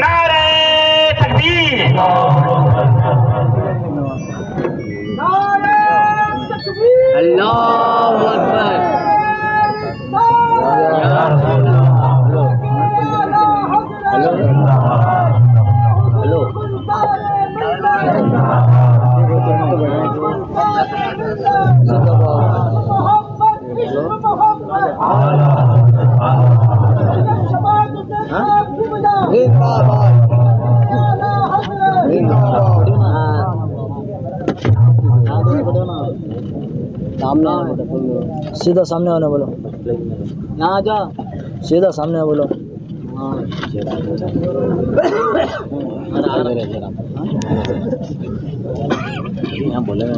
نعرہ تکبیر، اللہ اکبر، سیدھا سامنے آنا بولو، یہاں جا، سیدھا سامنے بولو. یہاں بولے گا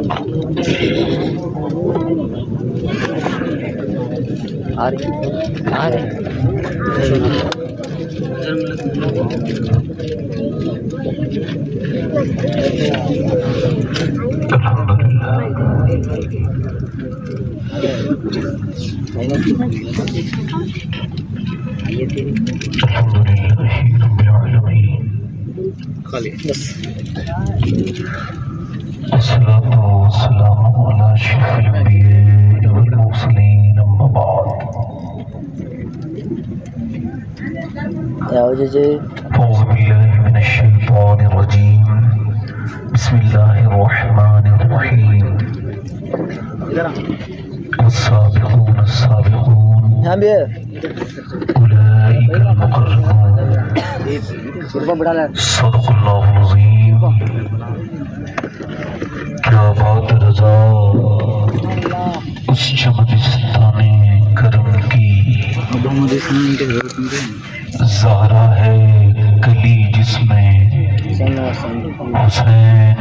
الصلاة والسلام على أشرف الأنبياء والمرسلين أما بعد أعوذ بالله من الشيطان الرجيم بسم الله الرحمن الرحيم والسابقون السابقون أولئك المقربون صدق اللہ العظیم. کیا بات رضا اس چمنستان کرم کی، زہرا ہے کلی جس میں حسین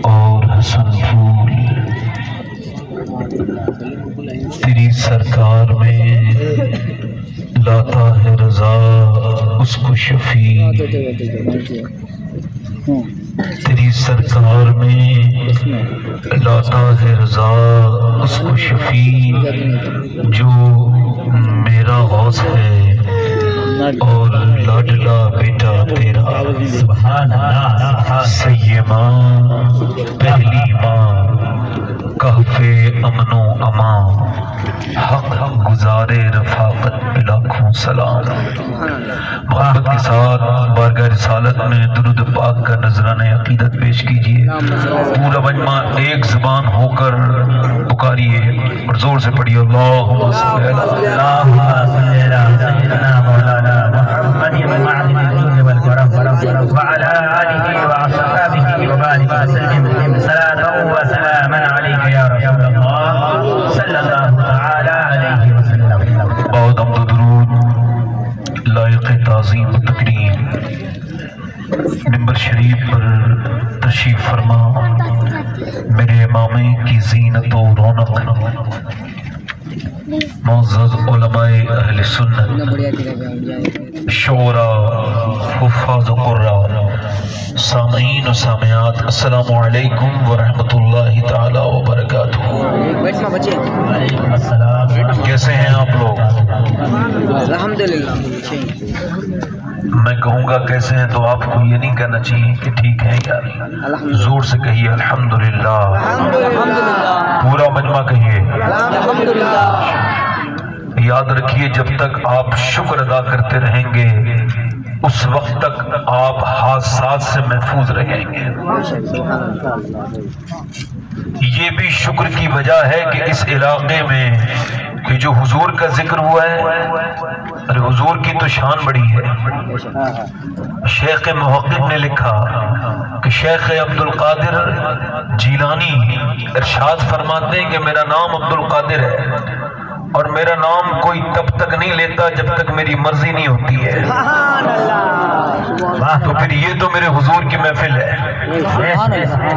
اور حسن پھول، تیری سرکار میں لاتا ہے رضا اس کو شفیع، تیری سرکار میں لاتا ہے رضا اس کو شفیع، جو میرا غوث ہے اور لاڈلا بیٹا تیرا. سبحان اللہ. سیما پہلی ماں کہف امن و امان، حق گزارے رفاقت پہ لاکھوں سلام. محبت کے ساتھ بارگاہ رسالت میں درود پاک کا نذرانہ عقیدت پیش کیجئے. پورا مجمع ایک زبان ہو کر پکاریے اور زور سے پڑھیے اللہم صلی علی سیدنا مولانا محمد المعظم الجود والکرم وعلى آلہ وأصحابہ وبارک وسلم صلاة وسلاما علیک یا رسول اللہ صلی اللہ تعالی علیہ وسلم. بہت حمد و درود لائق تعظیم و تکریم ممبر شریف پر تشریف فرما میرے امامے کی زینت و رونق معزز علماء اہل سنت، شعراء، حفاظ و قراء، سامعین و سامعات، السلام علیکم ورحمۃ اللہ تعالی وبرکاتہ. وعلیکم السلام. کیسے ہیں آپ لوگ؟ الحمدللہ. میں کہوں گا کیسے ہیں تو آپ کو یہ نہیں کہنا چاہیے کہ ٹھیک ہے یار، زور سے کہیے الحمدللہ. پورا مجمع کہیے الحمدللہ. یاد رکھیے جب تک آپ شکر ادا کرتے رہیں گے اس وقت تک آپ حادثات سے محفوظ رہیں گے. یہ بھی شکر کی وجہ ہے کہ اس علاقے میں کہ جو حضور کا ذکر ہوا ہے، ارے حضور کی تو شان بڑی ہے. شیخ محقق نے لکھا کہ شیخ عبد القادر جیلانی ارشاد فرماتے ہیں کہ میرا نام عبد القادر ہے اور میرا نام کوئی تب تک نہیں لیتا جب تک میری مرضی نہیں ہوتی ہے. تو پھر یہ تو میرے حضور کی محفل ہے.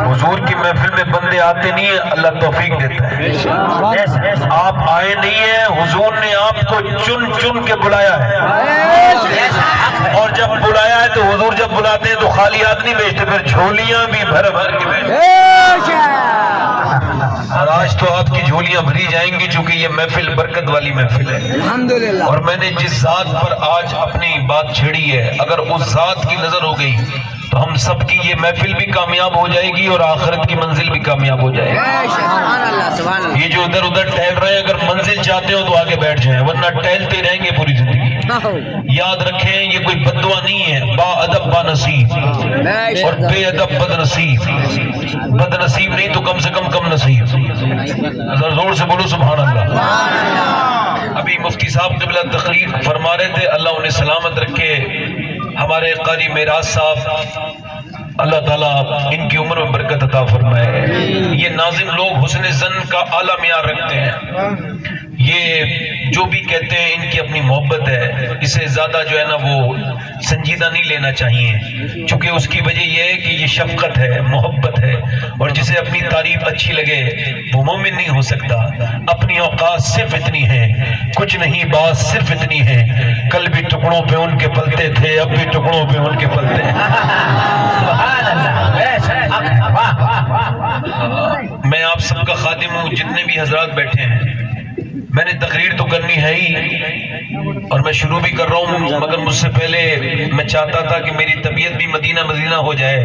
حضور کی محفل میں بندے آتے نہیں ہیں، اللہ توفیق دیتا ہے. آپ آئے نہیں ہیں، حضور نے آپ کو چن چن کے بلایا ہے. اور جب بلایا ہے تو حضور جب بلاتے ہیں تو خالی ہاتھ نہیں بھیجتے، پھر جھولیاں بھی بھر بھر کے بھیجتے. اور آج تو آپ کی جھولیاں بھری جائیں گی چونکہ یہ محفل برکت والی محفل ہے الحمدللہ. اور میں نے جس ذات پر آج اپنی بات چھیڑی ہے اگر اس ذات کی نظر ہو گئی تو ہم سب کی یہ محفل بھی کامیاب ہو جائے گی اور آخرت کی منزل بھی کامیاب ہو جائے گی. سبحان اللہ سبحان اللہ. یہ جو ادھر ادھر ٹہل رہے ہیں اگر منزل چاہتے ہو تو آگے بیٹھ جائیں ورنہ ٹہلتے رہیں گے پوری زندگی. یاد رکھیں یہ کوئی بددعا نہیں ہے. با ادب با نصیب اور بے ادب بد نصیب. بد نصیب نہیں تو کم سے کم نصیب. زور سے بولو سبحان اللہ. ابھی مفتی صاحب قبلہ تقریر فرما رہے تھے اللہ انہیں سلامت رکھے. ہمارے قاری معراج صاحب اللہ تعالیٰ ان کی عمر میں برکت عطا فرمائے. یہ ناظم لوگ حسن زن کا اعلیٰ معیار رکھتے ہیں. یہ جو بھی کہتے ہیں ان کی اپنی محبت ہے. اسے زیادہ جو ہے نا وہ سنجیدہ نہیں لینا چاہیے چونکہ اس کی وجہ یہ ہے کہ یہ شفقت ہے محبت ہے اور جسے اپنی تعریف اچھی لگے وہ مومن نہیں ہو سکتا. اپنی اوقات صرف اتنی ہیں کچھ نہیں بات صرف اتنی ہے. کل بھی ٹکڑوں پہ ان کے پلتے تھے اب بھی ٹکڑوں پہ ان کے پلتے ہیں. میں آپ سب کا خادم ہوں جتنے بھی حضرات بیٹھے ہیں. میں نے تقریر تو کرنی ہے ہی اور میں شروع بھی کر رہا ہوں مگر مجھ سے پہلے میں چاہتا تھا کہ میری طبیعت بھی مدینہ مدینہ ہو جائے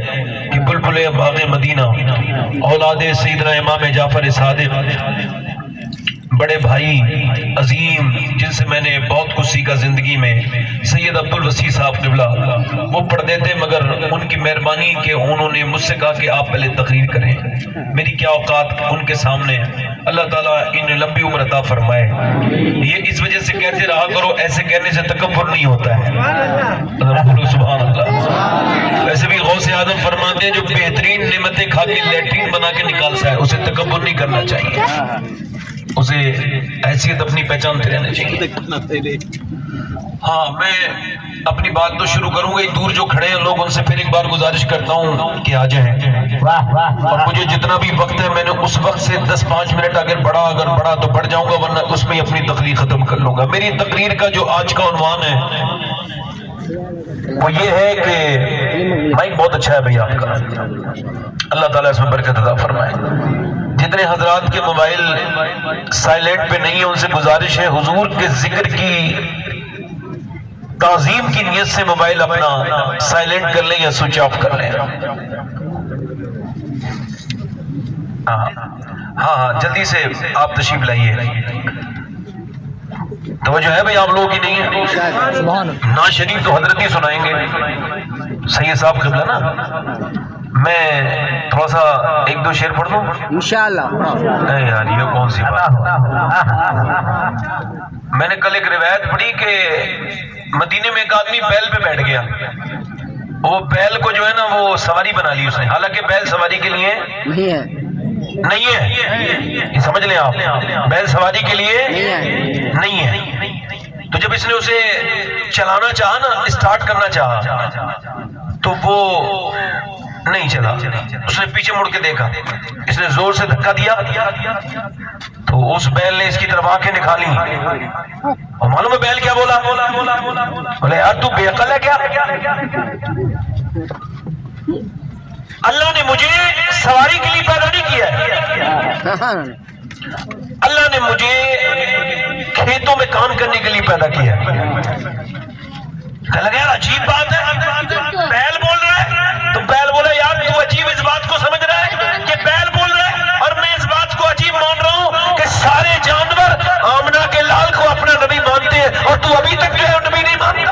کہ بلبل باغ مدینہ اولاد سیدنا امام جعفر صادق بڑے بھائی عظیم جن سے میں نے بہت کچھ سیکھا زندگی میں سید عبد الوسیع صاحب قبلہ وہ پڑھتے تھے مگر ان کی مہربانی کہ انہوں نے مجھ سے کہا کہ آپ پہلے تقریر کریں. میری کیا اوقات ان کے سامنے. اللہ تعالیٰ انہیں لمبی عمر عطا فرمائے. یہ اس وجہ سے کہتے رہا کرو ایسے کہنے سے تکبر نہیں ہوتا ہے. سبحان اللہ. ویسے بھی غوث اعظم فرماتے ہیں جو بہترین نعمتیں کھا کے لیٹرین بنا کے نکالتا ہے اسے تکبر نہیں کرنا چاہیے. اسے حیثیت اپنی پہچانتے رہنا چاہیے. ہاں میں اپنی بات تو شروع کروں گا. دور جو کھڑے ہیں لوگ ان سے پھر ایک بار گزارش کرتا ہوں کہ آ جائیں اور مجھے جتنا بھی وقت ہے میں نے اس وقت سے 10-5 منٹ اگر بڑھا تو بڑھ جاؤں گا ورنہ اس میں اپنی تقریر ختم کر لوں گا. میری تقریر کا جو آج کا عنوان ہے وہ یہ ہے کہ مائک بہت اچھا ہے بھئی آپ کا اللہ تعالیٰ اس میں برکت عطا فرمائے. جتنے حضرات کے موبائل سائلنٹ پہ نہیں ہیں ان سے گزارش ہے حضور کے ذکر کی تعظیم کی نیت سے موبائل اپنا سائلنٹ کر لیں یا سوئچ آف کر لیں. ہاں جلدی سے آپ تشریف لائیے. توجہ ہے بھئی آپ لوگوں کی نہیں ہے. نعت شریف تو حضرت ہی سنائیں گے سید صاحب قبلہ نا. میں تھوڑا سا 1-2 شعر پڑھ دوں انشاءاللہ. اے یار یہ کون سی بات. میں نے کل ایک روایت پڑھی کہ مدینے میں ایک آدمی بیل پہ بیٹھ گیا. وہ بیل کو جو ہے نا وہ سواری بنا لی اس نے. حالانکہ بیل سواری کے لیے نہیں ہے. یہ سمجھ لیں آپ بیل سواری کے لیے نہیں ہے. تو جب اس نے اسے چلانا چاہا نا اسٹارٹ کرنا چاہا تو وہ نہیں چلا. اس نے پیچھے مڑ کے دیکھا. اس نے زور سے دھکا دیا تو اس بیل نے اس کی طرف آنکھیں نکالی. اور معلوم ہے بیل کیا بولا؟ بولے یار تو بے عقل ہے کیا؟ اللہ نے مجھے سواری کے لیے پیدا نہیں کیا ہے. اللہ نے مجھے کھیتوں میں کام کرنے کے لیے پیدا کیا ہے. کہنے لگا یار عجیب بات ہے بیل بول رہا ہے. تو بیل بولا یار تو عجیب اس بات کو سمجھ رہا ہے کہ بیل بول رہا ہے اور میں اس بات کو عجیب مان رہا ہوں کہ سارے جانور آمنہ کے لال کو اپنا نبی مانتے ہیں اور تو ابھی تک جو ہے نبی نہیں مانتا.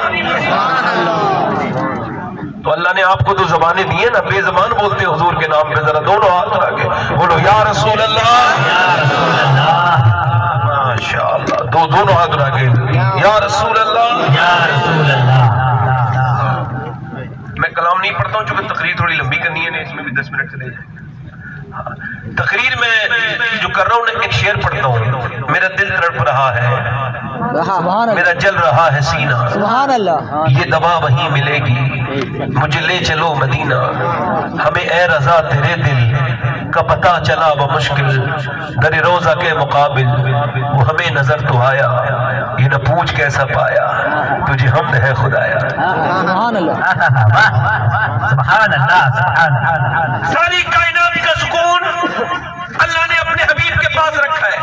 تو اللہ نے آپ کو تو زبانیں دی ہیں نا بے زبان بولتے حضور کے نام پہ. ذرا دونوں ہاتھ اٹھا کے بولو یا رسول اللہ ماشاءاللہ. دونوں ہاتھ اٹھا کے یا رسول اللہ یا رسول اللہ. میں کلام نہیں پڑھتا ہوں چونکہ تقریر تھوڑی لمبی کرنی ہے اس میں بھی 10 منٹ چلے جائیں. تقریر میں جو کر رہا ہوں ایک شعر پڑھتا ہوں. میرا دل تڑپ رہا ہے میرا جل رہا ہے سینہ. سبحان اللہ. یہ دوا وہیں ملے گی مجھے لے چلو مدینہ. ہمیں اے رضا تیرے دل کا پتہ چلا وہ مشکل در روزہ کے مقابل وہ ہمیں نظر تو آیا یہ نہ پوچھ کیسا پایا تجھے حمد ہے خدایا. سبحان اللہ. سبحان اللہ. ساری کائنات کا سکون اللہ نے اپنے حبیب پاس رکھا ہے.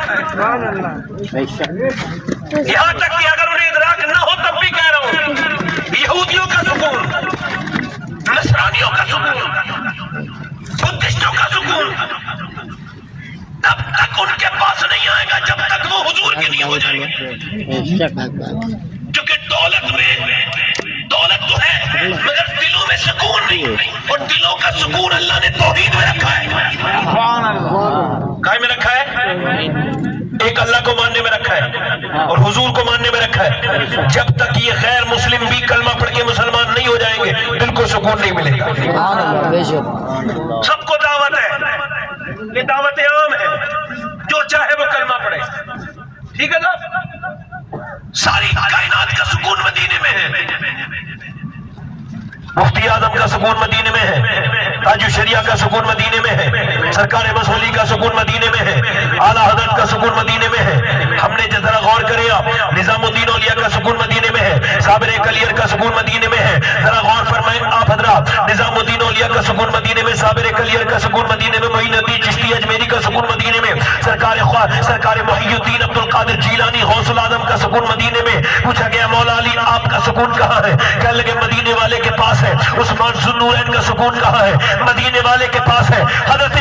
یہاں تک کہ اگر انہیں ادراک نہ ہو تب بھی کہہ رہا ہوں، یہودیوں کا سکون، نصرانیوں کا سکون، بدھسٹوں کا سکون تب تک ان کے پاس نہیں آئے گا جب تک وہ حضور کے نہیں ہو جائیں گے. کیونکہ دولت تو ہے مگر دلوں میں سکون نہیں، اور دلوں کا سکون اللہ نے توحید میں رکھا ہے. کائے میں رکھا ہے؟ ایک اللہ کو ماننے میں رکھا ہے اور حضور کو ماننے میں رکھا ہے. جب تک یہ غیر مسلم بھی کلمہ پڑھ کے مسلمان نہیں ہو جائیں گے دل کو سکون نہیں ملے گا. سب کو دعوت ہے، یہ دعوت عام ہے، جو چاہے وہ کلمہ پڑھے. ٹھیک ہے نا؟ ساری کائنات کا سکون مدینے میں ہے. مفتی اعظم کا سکون مدینے میں ہے، تاج الشریعہ کا سکون مدینے میں ہے، سرکار مسولی کا سکون مدینے میں ہے، اعلیٰ حضرت کا سکون مدینے میں ہے. ہم نے ذرا غور کرے آپ، نظام الدین اولیاء کا سکون مدینے میں ہے، صابر کلیر کا سکون مدینے میں ہے. ذرا غور فرمائیں آپ حضرات، نظام الدین اولیاء کا سکون مدینے میں، صابر کلیر کا سکون مدینے میں، معین الدین چشتی اجمیری کا سکون مدینے میں، سرکار محی الدین عبد القادر جیلانی غوث العظم کا سکون مدینے میں. پوچھا گیا مولا علی آپ کا سکون کہاں ہے؟ کہنے لگے مدینے والے کے پاس ہے. عثمان ذوالنورین کا سکون کہاں ہے؟ مدینے والے کے پاس ہے. حضرت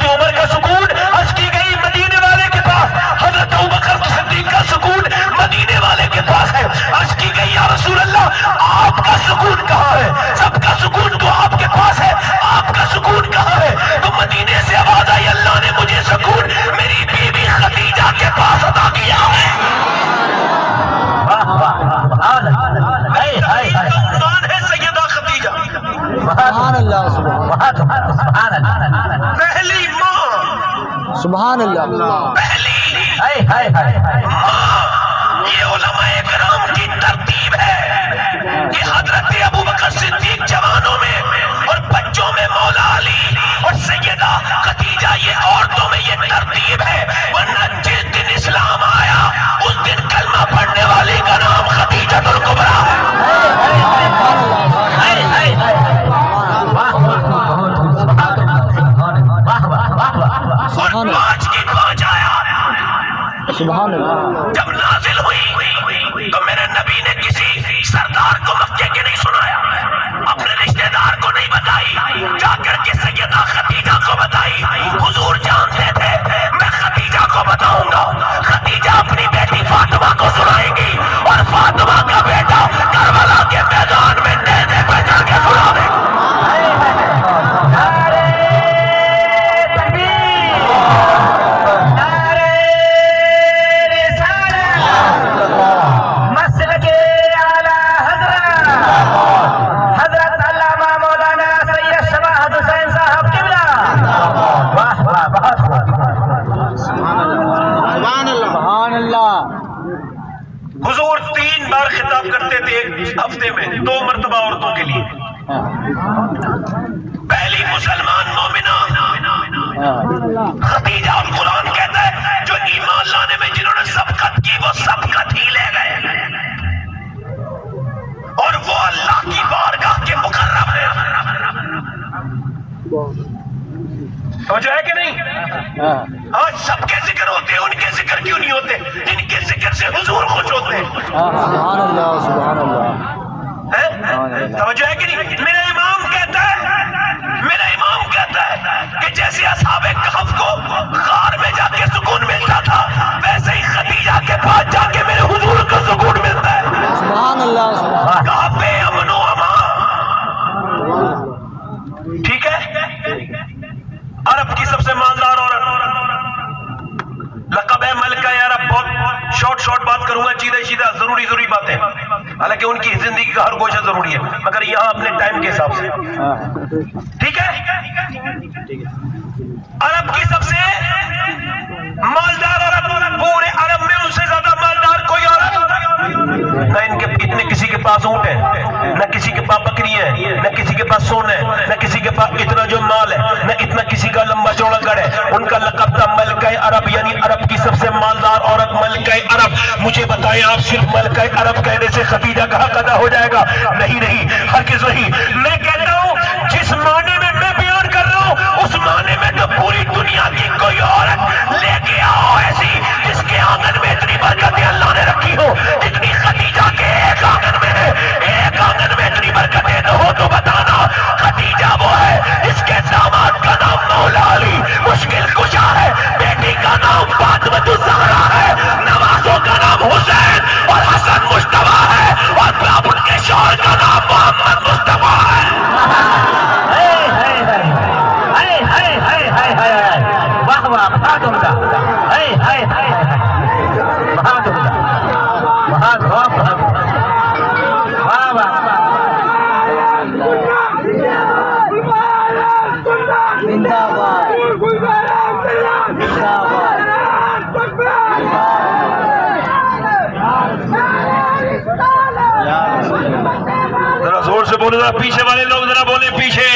عمر کا سکون عرض کی گئی مدینے والے کے پاس. حضرت ابوبکر صدیق کا سکون مدینے والے کے پاس ہے. عرض کی گئی یا رسول اللہ آپ کا سکون کہاں ہے؟ سب کا سکون تو آپ کے پاس ہے، آپ کا سکون کہاں ہے؟ تو مدینے سے آواز آئی اللہ نے مجھے سکون میری بیوی خدیجہ کے پاس عطا کیا ہے. سبحان اللہ پہلی ماں، سبحان اللہ پہلی ماں. یہ علماء کرام کی ترتیب ہے کہ حضرت ابوبکر صدیق جوانوں میں اور بچوں میں مولا علی اور سیدہ خدیجہ، یہ عورتوں میں یہ ترتیب ہے. ورنہ جس دن اسلام آیا اس دن کلمہ پڑھنے والی کا نام خدیجہ الکبریٰ ہے. اور پانچ کی پانچ آیا سبحان اللہ. جب نازل ہوئی تو میرے نبی نے کسی سردار کو مکے کے نہیں سنایا، اپنے رشتہ دار کو نہیں بتائی، جا کر کے سیدہ خدیجہ کو بتائی. حضور جانتے تھے میں خدیجہ کو بتاؤں گا، خدیجہ اپنی بیٹی فاطمہ کو سنائے گی اور فاطمہ کا بیٹا کربلا کے میدان میں نیزے پہ جا کے سنا دے. حضور 3 بار خطاب کرتے تھے ایک ہفتے میں، 2 مرتبہ عورتوں کے لیے. پہلی مسلمان مومنہ خدیجہ، اور قرآن کہتا ہے جو ایمان لانے میں جنہوں نے سبقت کی وہ سبقت ہی لے گئے، اور وہ اللہ کی بارگاہ کے مقرب ہیں. توجہ ہے کہ نہیں؟ آج سب کے ذکر ہوتے ہیں، ان کے ذکر کیوں نہیں ہوتے؟ ان کے ذکر سے حضور خوش ہوتے ہیں. سبحان اللہ سبحان اللہ. توجہ ہے کہ نہیں؟ میرا امام کہتا ہے کہ جیسے اصحاب کہف کو غار میں جا کے سکون ملتا تھا ویسے ہی خدیجہ کے پاس جا کے میرے حضور کو سکون ملتا ہے. سبحان اللہ. کہاں پہ امن و امان. ٹھیک ہے؟ عرب کی سب سے مالدار عورت، لقب ہے ملکہ عرب. بہت شارٹ بات کروں گا، سیدھا ضروری باتیں، حالانکہ ان کی زندگی کا ہر گوشہ ضروری ہے مگر یہاں اپنے ٹائم کے حساب سے. ٹھیک ہے؟ عرب کی سب سے مالدار عورت، پورے عرب میں ان سے زیادہ مالدار کوئی عورت نہ. ان کے اتنے کسی کے پاس اونٹ ہے، نہ کسی کے پاس بکری ہے، نہ کسی کے پاس سونا ہے، نہ کسی کے پاس اتنا جو مال ہے، نہ اتنا کسی کا لمبا چوڑا گڑھ ہے. ان کا لقب تھا ملکہ عرب، یعنی عرب کی سب سے مالدار عورت ملکہ عرب. مجھے بتائیں آپ صرف ملکہ عرب کہنے سے خدیجہ کا حق ادا ہو جائے گا؟ نہیں، ہرگز نہیں. میں کہتا ہوں جس معنی میں میں بیان کر رہا ہوں اس معنی میں تو تو پوری دنیا کی کوئی عورت لے کے آؤ ایسی جس کے آنگن میں اتنی برکتیں اللہ نے رکھی ہو جتنی خدیجہ کے ایک آنگن میں ہے. ایک آنگن میں اتنی برکتیں نہ ہو تو بتانا. خدیجہ وہ ہے جس کے داماد کا نام مولا علی مشکل کشا ہے, بیٹی کا نام فاطمہ الزہرا ہے, نوازوں کا نام حسین اور حسن مجتبیٰ ہے, اور باپ ان کے شوہر کا نام محمد مصطفیٰ ہے. واہ واہ بہت عمدہ, بہت عمدہ, بہت بہت واہ واہ. زندہ باد زندہ باد. ذرا زور سے بولو, ذرا پیچھے والے لوگ ذرا بولیں پیچھے.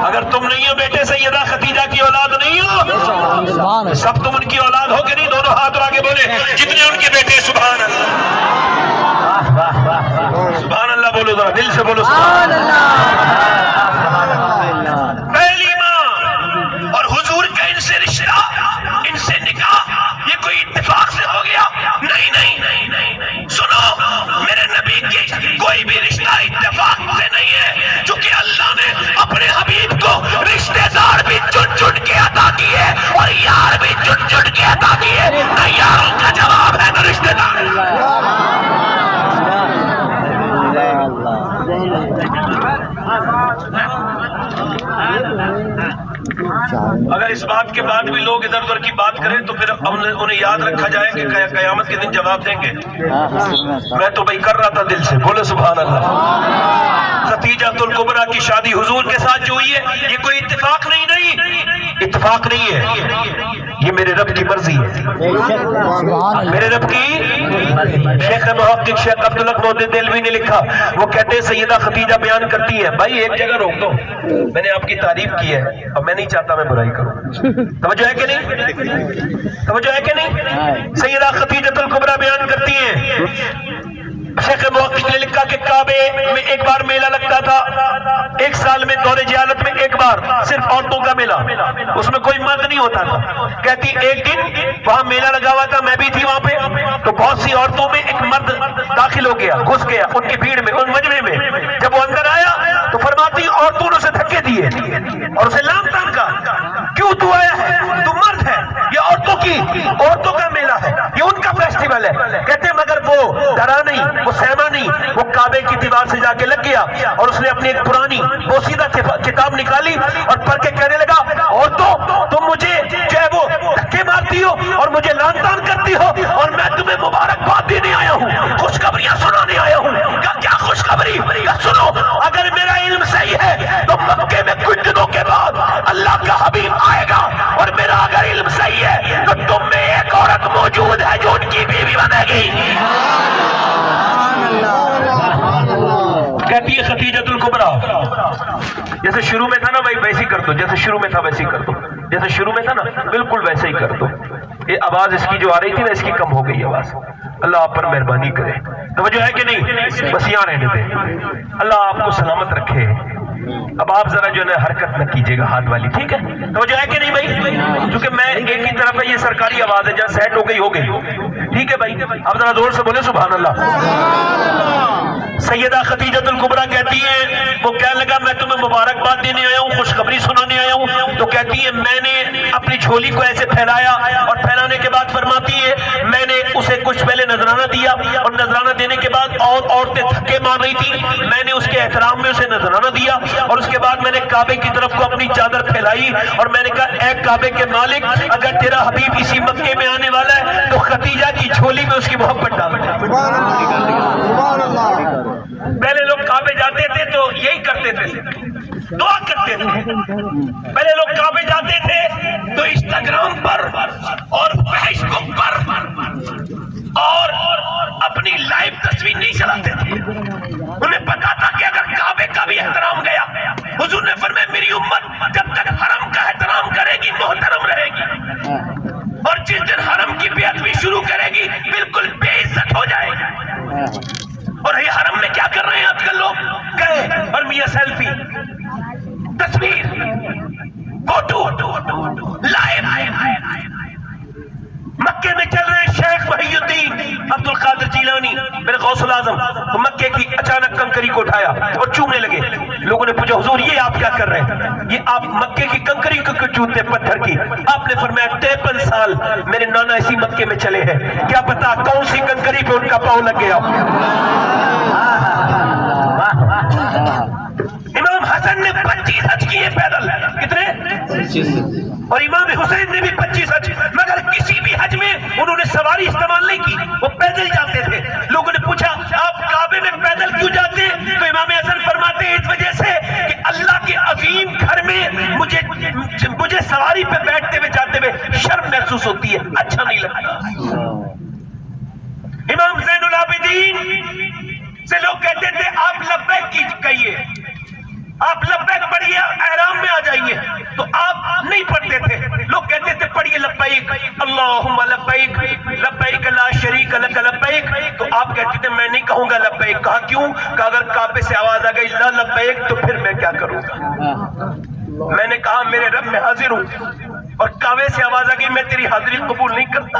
اگر تم نہیں ہو بیٹے سیدہ خدیجہ کی اولاد نہیں ہو, سبحان اللہ. سب تم ان کی اولاد ہو کہ نہیں؟ دونوں ہاتھ آگے بولے جتنے ان کے بیٹے. سبحان اللہ, سبحان اللہ بولو, ذرا دل سے بولو سبحان اللہ. پہلی ماں اور حضور کا ان سے رشتہ, ان سے نکاح, یہ کوئی اتفاق سے ہو گیا؟ نہیں نہیں نہیں نہیں. سنو, میرے نبی کی کوئی بھی رشتہ اتفاق سے نہیں ہے, چونکہ اللہ نے اپنے حبیب کو رشتہ دار بھی چن چن کے عطا کیے اور یار بھی چن چن کے عطا کیے. نہ یاروں کا جواب ہے نہ رشتہ دار. اگر اس بات کے بعد بھی لوگ ادھر ادھر کی بات کریں تو پھر انہیں یاد رکھا جائے کہ قیامت کے دن جواب دیں گے. میں تو بھائی کر رہا تھا دل سے, بولے سبحان اللہ. خدیجہ الکبریٰ کی شادی حضور کے ساتھ جو ہوئی ہے یہ کوئی اتفاق نہیں, اتفاق نہیں ہے, یہ میرے رب کی مرضی ہے, میرے رب کی. شیخ محقق شیخ عبدالحق محدث دہلوی نے لکھا, وہ کہتے ہیں سیدہ خدیجہ بیان کرتی ہے. بھائی ایک جگہ روک دو, میں نے آپ کی تعریف کی ہے اور میں نہیں چاہتا میں برائی کروں. توجہ ہے کہ نہیں؟ توجہ ہے کہ نہیں؟ سیدہ خدیجہ الکبریٰ بیان کرتی ہیں, شیخ محقق نے لکھا کہ کعبے میں ایک بار میلہ لگتا تھا, ایک سال میں دور جہالت میں ایک بار, صرف عورتوں کا میلہ, اس میں کوئی مرد نہیں ہوتا تھا. کہتی ایک دن وہاں میلہ لگا ہوا تھا, میں بھی تھی وہاں پہ, تو بہت سی عورتوں میں ایک مرد داخل ہو گیا, گھس گیا ان کی بھیڑ میں, ان مجمع میں. جب وہ اندر آیا تو فرماتی عورتوں نے اسے دھکے دیے اور اسے لام تان کہا, کیوں تو آیا ہے, تو مرد ہے, یہ عورتوں کا میلہ ہے, یہ ان کا فیسٹیول ہے. کہتے مگر وہ ڈرا نہیں, وہ سہما نہیں, وہ کعبے کی دیوار سے جا کے لگ گیا اور اس نے اپنی ایک پرانی بوسیدہ کتاب نکالی اور پڑھ کے کہنے لگا, عورتوں تم مجھے جو ہے وہ دھکے مارتی ہو اور مجھے لعن طعن کرتی ہو, اور میں تمہیں مبارکباد دینے آیا ہوں, خوشخبریاں سنانے آیا ہوں. کیا خوشخبری؟ سنو, اگر میرا علم صحیح ہے تو مکے میں کچھ دنوں کے بعد اللہ کا حبیب آئے گا, اور میرا اگر علم صحیح ہے تو تم میں ایک عورت موجود ہے جو ان کی بیوی بنے گی. کہتی ہے خدیجہ الکبریٰ, جیسے شروع میں تھا نا بھائی ویسے ہی کر دو, جیسے شروع میں تھا ویسے ہی کر دو, جیسے شروع میں تھا نا بالکل ویسے ہی کر دو. یہ آواز اس کی جو آ رہی تھی نا اس کی کم ہو گئی آواز. اللہ آپ پر مہربانی کرے. توجہ ہے کہ نہیں؟ بس یہاں رہنے دیں, اللہ آپ کو سلامت رکھے. اب آپ ذرا جو ہے حرکت نہ کیجیے گا ہاتھ والی, ٹھیک ہے؟ توجہ ہے کہ نہیں بھائی؟ کیونکہ میں ایک ہی طرف ہے, یہ سرکاری آواز ہے, جہاں سیٹ ہو گئی, ٹھیک ہے بھائی؟ اب ذرا زور سے بولے سبحان اللہ. سیدہ خدیجہ الکبریٰ کہتی ہے, وہ کہنے لگا میں تمہیں مبارکباد دینے آیا ہوں, خوشخبری سنانے آیا ہوں. تو کہتی ہے میں نے اپنی جھولی کو ایسے پھیلایا, اور پھیلانے کے بعد فرماتی ہے میں نے اسے کچھ پہلے نذرانہ دیا, اور نذرانہ دینے کے بعد عورتیں دھکے مار رہی تھی, میں نے اس کے احترام میں اسے نذرانہ دیا, اور اس کے بعد میں نے کعبے کی طرف کو اپنی چادر پھیلائی اور میں نے کہا اے کعبے کے مالک, اگر تیرا حبیب اسی مکے میں آنے والا ہے تو خدیجہ کی جھولی میں اس کی محبت ڈال دے. پہلے لوگ کعبے جاتے تھے تو یہی کرتے تھے, دعا کرتے تھے. پہلے لوگ کعبے جاتے تھے تو انسٹاگرام پر اور فیس بک پر اور اپنی لائیو تصویر نہیں چلاتے تھے. انہیں پتا تھا کہ اگر کعبے کا بھی احترام گیا, حضور نے فرمایا میری امت جب تک حرم کا احترام کرے گی محترم رہے گی, اور جس دن حرم کی بے ادبی شروع کرے گی بالکل بے عزت ہو جائے گی. اور یہ حرم میں کیا کر رہے ہیں آج کل لوگ, گئے اور میاں سیلفی, تصویر, فوٹو, لائے مکے میں چل رہے شیخ محی الدین عبد القادر جیلانی میرے غوث العظم، تو مکے کی اچانک کنکری کو اٹھایا اور چومنے لگے. لوگوں نے پوچھا حضور یہ آپ کیا کر رہے ہیں؟ یہ آپ مکے کی کنکری کو کیوں چومتے پتھر کی؟ آپ نے فرمایا 53 سال میرے نانا اسی مکے میں چلے ہیں، کیا پتا کون سی کنکری پہ ان کا پاؤں لگ گیا. امام حسن نے 25 حج کیے پیدل، کتنے؟ اور امام حسین نے بھی 25 حج، مگر کسی بھی حج میں انہوں نے سواری استعمال نہیں کی، وہ پیدل جاتے تھے. لوگوں نے پوچھا آپ کعبے میں پیدل کیوں جاتے ہیں؟ تو امام حسن فرماتے ہیں اس وجہ سے کہ اللہ کے عظیم گھر میں مجھے سواری پہ بیٹھتے ہوئے جاتے ہوئے شرم محسوس ہوتی ہے، اچھا نہیں لگتا. امام زین العابدین سے لوگ کہتے تھے آپ لبیک کہیے، آپ لبیک پڑھیے احرام میں آ جائیے، تو آپ نہیں پڑھتے تھے. لوگ کہتے تھے پڑھیے لبیک اللہم لبیک لبیک لا شریک لک لبیک، تو آپ کہتے تھے میں نہیں کہوں گا لبیک. کہا کیوں؟ کہ اگر کعبے سے آواز آ گئی لا لبیک تو پھر میں کیا کروں گا؟ میں نے کہا میرے رب میں حاضر ہوں، اور کعبے سے آواز آ گئی میں تیری حاضری قبول نہیں کرتا.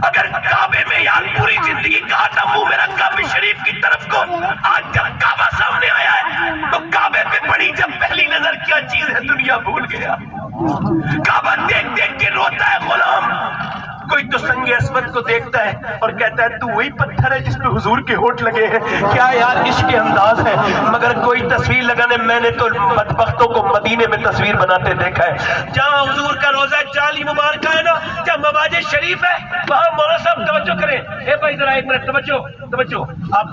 اگر کعبے میں یار پوری زندگی کہا تھا منہ میرا کعبے شریف کی طرف کو، آج جب کعبہ سامنے آیا ہے تو کعبے پہ پڑی جب پہلی نظر کیا چیز ہے دنیا بھول گیا. کعبہ دیکھ دیکھ کے روتا ہے غلام. کوئی تو سنگ اسود کو دیکھتا ہے اور کہتا ہے تو وہی پتھر ہے جس پہ حضور کے ہونٹ لگے ہیں. کیا یار عشق کے انداز ہے. مگر کوئی تصویر لگانے، میں نے تو بدبختوں کو مدینے میں تصویر بناتے دیکھا ہے. جہاں حضور کا روزہ جعلی مبارکہ ہے نا، جہاں مواجہ شریف ہے، وہاں مولانا صاحب توجہ کریں. اے بھائی ذرا ایک منٹ توجہ.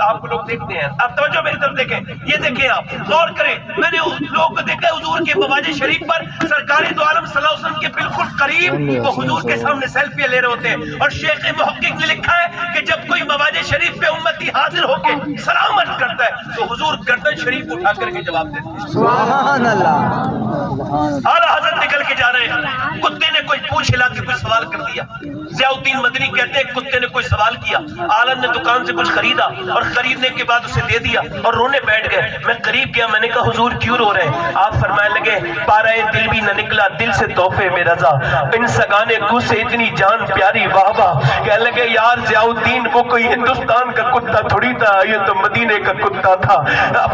آپ کو لوگ دیکھتے ہیں، آپ توجہ میری طرف دیکھیں. یہ دیکھیں، آپ غور کریں. میں نے لوگوں کو دیکھا حضور کے مواجہ شریف پر سرکار دو عالم صلی اللہ علیہ وسلم کے بالکل قریب وہ حضور کے سامنے سیلفی لے رہے ہوتے ہیں. اور شیخ محقق نے لکھا ہے کہ جب کوئی مواجہ شریف پہ امتی حاضر ہو کے سلامت کرتا ہے تو حضور گردن شریف اٹھا کر کے جواب دیتے ہیں. سبحان اللہ. اعلیٰ حضرت نکل کے جا رہے ہیں، کتے نے کوئی پوچھ ہلا کے کوئی سوال کر دیا. ضیاء الدین مدنی کہتے ہیں کتے نے کوئی سوال کیا، عالم نے دکان سے کچھ خریدا اور خریدنے کے بعد اسے دے دیا اور رونے بیٹھ گئے. میں قریب گیا، میں نے کہا حضور کیوں رو رہے ہیں؟ آپ فرمائے لگے پارہ دل بھی نہ نکلا دل سے تحفے میں رضا، ان سگانے کو سے اتنی جان پیاری واہ واہ. کہنے لگے یار ضیاء الدین وہ کوئی ہندوستان کا کتا تھوڑی تھا، یہ تو مدینے کا کتا تھا.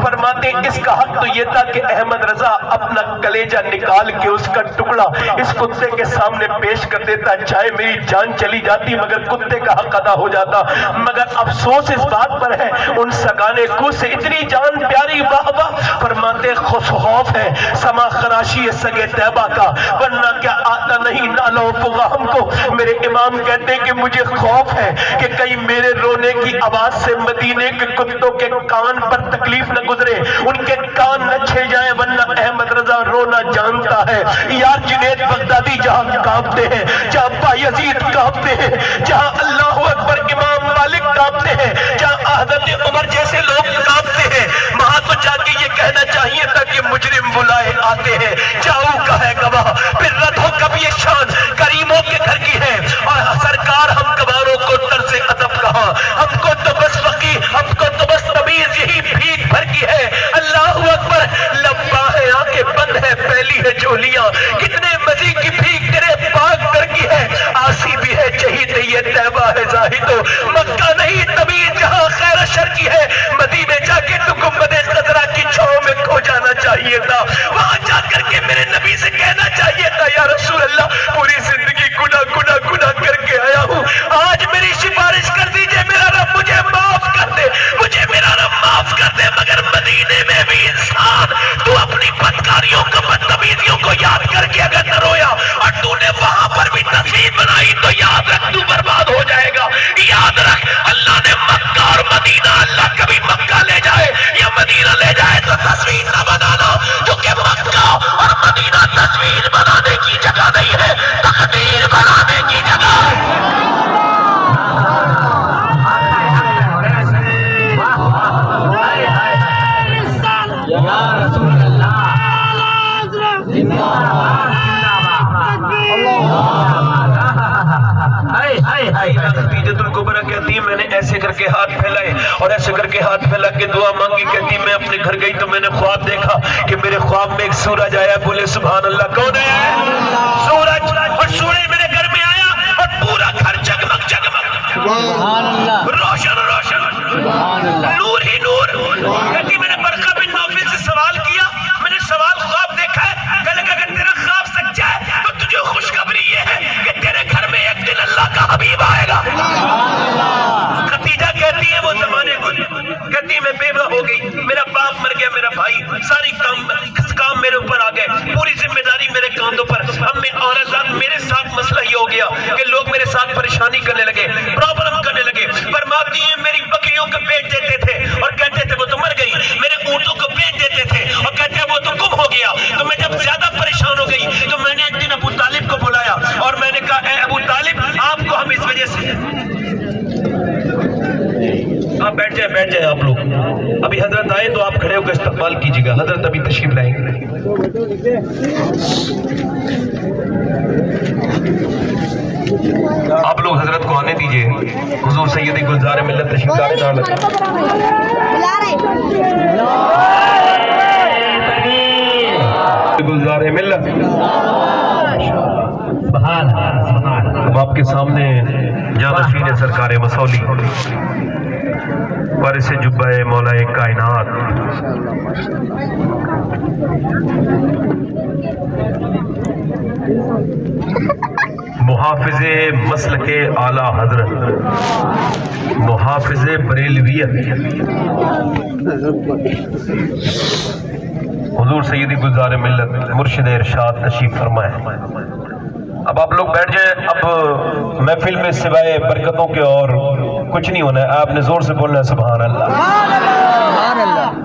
فرماتے اس کا حق تو یہ تھا کہ احمد رضا اپنا کلیجہ نکال کے اس کا ٹکڑا اس کتے کے سامنے پیش کر دیتا، چاہے میری جان چلی جاتی مگر کتے کا حق ادا ہو جاتا. مگر افسوس اس بات پر ہے ان سگانے کو سے اتنی جان پیاری واہ واہ. فرماتے خوف ہے سما خراشی سگے طیبہ کا، ورنہ کیا آتا نہیں نالو فغا ہم کو. میرے امام کہتے ہیں کہ مجھے خوف ہے کہ کہیں میرے رونے کی آواز سے مدینے کے کتوں کے کان پر تکلیف نہ گزرے، ان کے کان نہ چھل جائیں، ورنہ احمد رضا رونا جانتا ہے. یار جنید بغدادی جہاں کانپتے ہیں، جہاں بایزید کانپتے ہیں، جہاں اللہ اکبر امام مالک کانپتے ہیں، جہاں حضرت عمر جیسے لوگ کانپتے ہیں، وہاں تو جا کے یہ کہنا چاہیے تھا کہ مجرم بلائے آتے ہیں. جاؤ کا ہے گواہ پھر رد ہو کب یہ شان کریموں کے گھر کی ہے. اور سرکار ہم گواروں کو طرز ادب کہا، ہم کو تو بس فقی، ہم کو تو بس تمیز یہی بھیک بھر کی ہے. اللہ اکبر لمبا ہے آنکھیں بند ہے پہلی ہے جولیاں، کتنے مزید کی بھیک تیرے پاک در کی ہے. آسی بھی ہے شہید یہ طیبہ ہے زاہدو، مکہ نہیں تمیز جہاں خیر شر کی ہے. مدینے جا کے تو گنبد خضرا کی چھاؤں میں کھو جانا چاہیے تھا، وہاں جا کر کے میرے نبی سے کہنا چاہیے تھا یا رسول اللہ پوری زندگی گناہ کر کے آیا ہوں، آج میری سفارش کر دیجئے میرا رب مجھے معاف کر دے، مجھے میرا رب معاف کر دے. مگر مدینے میں بھی انسان تو اپنی بدکاریوں کو بدتمیزیوں کو یاد کر کے اگر نہ رویا اور تو نے وہاں پر بھی تصویر بنائی تو یاد رکھ تو برباد ہو جائے گا. یاد رکھ اللہ نے مکہ اور مدینہ، اللہ کبھی مکہ لے جائے یا مدینہ لے جائے تو تصویر نہ بنانا، کیونکہ مکہ اور مدینہ تصویر بنانے کی جگہ نہیں ہے، تقدیر بنانے کی جگہ ہے. اور ایسے کر کے ہاتھ پھیلا کے دعا مانگی. کہتی میں اپنے گھر گئی تو میں نے خواب دیکھا کہ میرے خواب میں ایک سورج آیا. بولے سبحان اللہ. کون ہے سورج؟ اور سورج میرے گھر میں آیا اور پورا گھر جگمگ جگمگ سبحان اللہ روشن روشن سبحان اللہ نور ہی نور. کہتی میں نے برقہ بن نوفل سے سوال کیا. میں نے سوال خواب دیکھا ہے. کہنے لگا اگر تیرا خواب سچا ہے تو تجھے خوشخبری یہ ہے کہ تیرے گھر میں ایک دن اللہ کا حبیب آئے گا. خدیجہ کہتی ہے وہ زمانے کو کہتی ہے میں بیوہ ہو گئی. میرا باپ مر گیا, میرا بھائی, ساری کام میرے اوپر آ گئے. پوری ذمہ داری میرے کاندھوں پر. اب میں عورت میرے ساتھ مسئلہ یہ ہو گیا کہ لوگ میرے ساتھ پریشانی کرنے لگے, پرابلم کرنے لگے. فرماتی ہے میری بکریوں کو بیچ دیتے تھے اور کہتے تھے وہ تو مر گئی. میرے اونٹوں کو بیچ دیتے تھے اور کہتے ہیں وہ تو گم ہو گیا. تو میں جب زیادہ پریشان ہو گئی تو میں نے ایک دن ابو طالب کو بلایا اور میں نے کہا اے ابو طالب آپ کو ہم اس وجہ سے. آپ بیٹھ جائیں آپ لوگ. ابھی حضرت آئے تو آپ کھڑے ہو کر استقبال کیجیے گا. حضرت ابھی تشریف لائیں گے. آپ لوگ حضرت کو آنے دیجئے. حضور سید گلزار ملت تشریف لائے. گلزار ملت اب آپ کے سامنے جانشین سرکار مسولی وارث جبہ مولا کائنات محافظ مسلک اعلی حضرت محافظ بریلویت حضور سیدی گلزار ملت مرشد ارشاد تشریف فرمائے. اب آپ لوگ بیٹھ جائیں. اب محفل میں سوائے برکتوں کے اور کچھ نہیں ہونا ہے. آپ نے زور سے بولنا ہے سبحان اللہ. سبحان اللہ.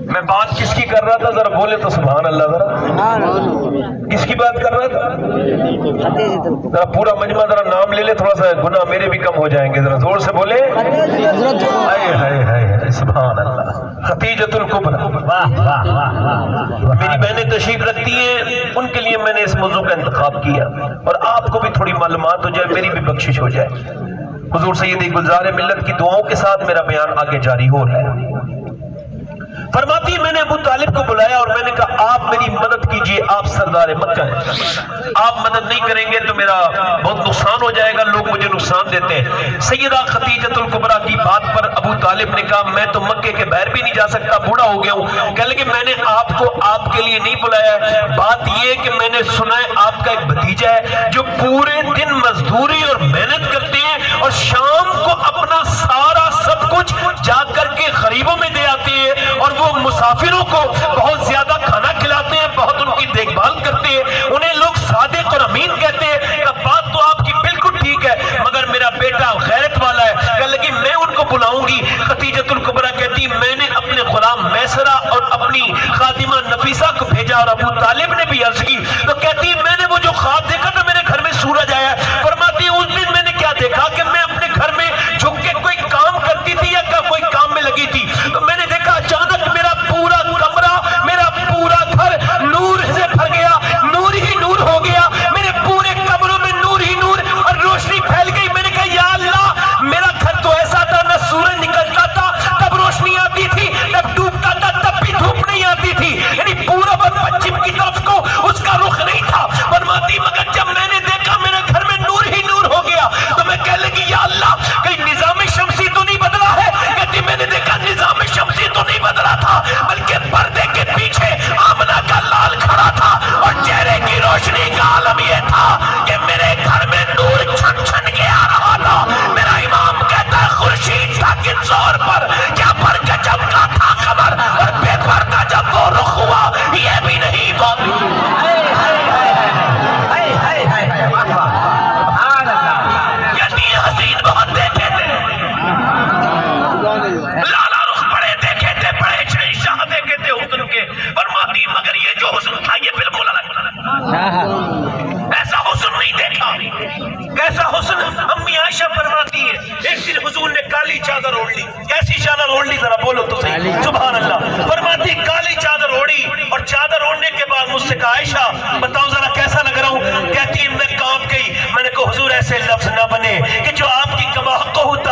میں بات کس کی کر رہا تھا ذرا بولے تو سبحان اللہ. ذرا کس کی بات کر رہا تھا؟ ذرا پورا مجمع ذرا نام لے لے. تھوڑا سا گناہ میرے بھی کم ہو جائیں گے. ذرا زور سے بولے سبحان اللہ. خدیجۃ الکبریٰ میری بہنیں تشریف رکھتی ہیں. ان کے لیے میں نے اس موضوع کا انتخاب کیا اور آپ کو بھی تھوڑی معلومات ہو جائے, میری بھی بخشش ہو جائے. حضور سیدی گلزار ملت کی دعاؤں کے ساتھ میرا بیان آگے جاری ہو رہا ہے. فرماتی میں نے ابو طالب کو بلایا اور میں نے کہا آپ میری مدد کیجئے. آپ سردار مکہ ہیں, آپ مدد نہیں کریں گے تو میرا بہت نقصان ہو جائے گا. لوگ مجھے نقصان دیتے ہیں. سیدہ خدیجۃ الکبریٰ کی بات پر ابو طالب نے کہا میں تو مکے کے باہر بھی نہیں جا سکتا, بوڑھا ہو گیا ہوں. کہنے لگے میں نے آپ کو آپ کے لیے نہیں بلایا ہے. بات یہ ہے کہ میں نے سنا ہے آپ کا ایک بھتیجا ہے جو پورے دن مزدوری اور محنت کرتے ہیں اور شام کو اپنا سارا سب کچھ جا کر کے غریبوں میں دے آتے ہیں اور وہ مسافروں کو بہت زیادہ کھانا کھلاتے ہیں, بہت ان کی دیکھ بھال کرتے ہیں. انہیں لوگ صادق اور امین کہتے ہیں. بات تو آپ کی بالکل ٹھیک ہے مگر میرا بیٹا غیرت والا ہے. کہنے لگی میں ان کو بلاؤں گی. خدیجۃ الکبریٰ کہتی میں نے اپنے غلام میسرہ اور اپنی خادمہ نفیسہ کو بھیجا اور ابو طالب نے بھی عرض کی. تو کہتی میں نے وہ جو خواب دیکھا تھا میرے گھر میں سورج آیا. فرماتی اس دن میں نے کیا دیکھا کہ میں اپنے گھر میں جھک کے کوئی کام کرتی تھی یا کوئی کام میں لگی تھی تو میں نے دیکھا اچانک میرا پورا کمرہ میرا پورا گھر نور سے بھر گیا, نور ہی نور ہو گیا. میرے پورے کمروں میں نور ہی نور اور روشنی پھیل گئی. میں نے کہا یا اللہ میرا گھر تو ایسا تھا نہ سورج نکلتا تھا تب روشنی آتی تھی, جب ڈوبتا تھا تب بھی دھوپ نہیں آتی تھی. یعنی پورا اور پچھم کی طرف کو اس کا رخ نہیں تھا. فرماتی مگر جب میں نے دیکھا میرے گھر میں نور ہی نور ہو گیا تو میں کہنے لگی یا اللہ کہیں نظام شمسی تو نہیں بدلا ہے. کہتی میں نے دیکھا نظام شمسی تو نہیں بدلا تھا بلکہ پردے کے پیچھے آمنہ کا لال کھڑا تھا اور چہرے کی روشنی کا عالم یہ تھا کہ میرے گھر میں نور چھن چھن کے آ رہا تھا. میرا امام کہتا ہے خورشید تھا کن زور پر کیا پر کے چمکا تھا خبر اور بے پردہ جب وہ رخ ہوا یہ بھی نہیں بات. کہتی ہے حسین بہت دیکھے تھے, لالا رخ بڑے دیکھے تھے, بڑے شہنشاہ دیکھے تھے حسن کے. فرماتی مگر یہ جو حسن تھا یہ بالکل الگ ایسا حسن نہیں دیکھا. کیسا حسن؟ امی عائشہ فرماتی ہے ایک دن حضور نے کالی چادر اوڑھ لی. کیسی چادر اوڑھ لی ذرا بولو تو صحیح سبحان اللہ. فرماتی کالی چادر اوڑھی اور چادر اوڑھنے کے بعد مجھ سے کہا عائشہ بتاؤ ذرا کیسا لگ رہا ہوں. کہتی میں کانپ گئی. میں نے کہا حضور ایسے لفظ نہ بنے کہ جو آپ کی گواہ کو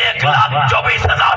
1,24,000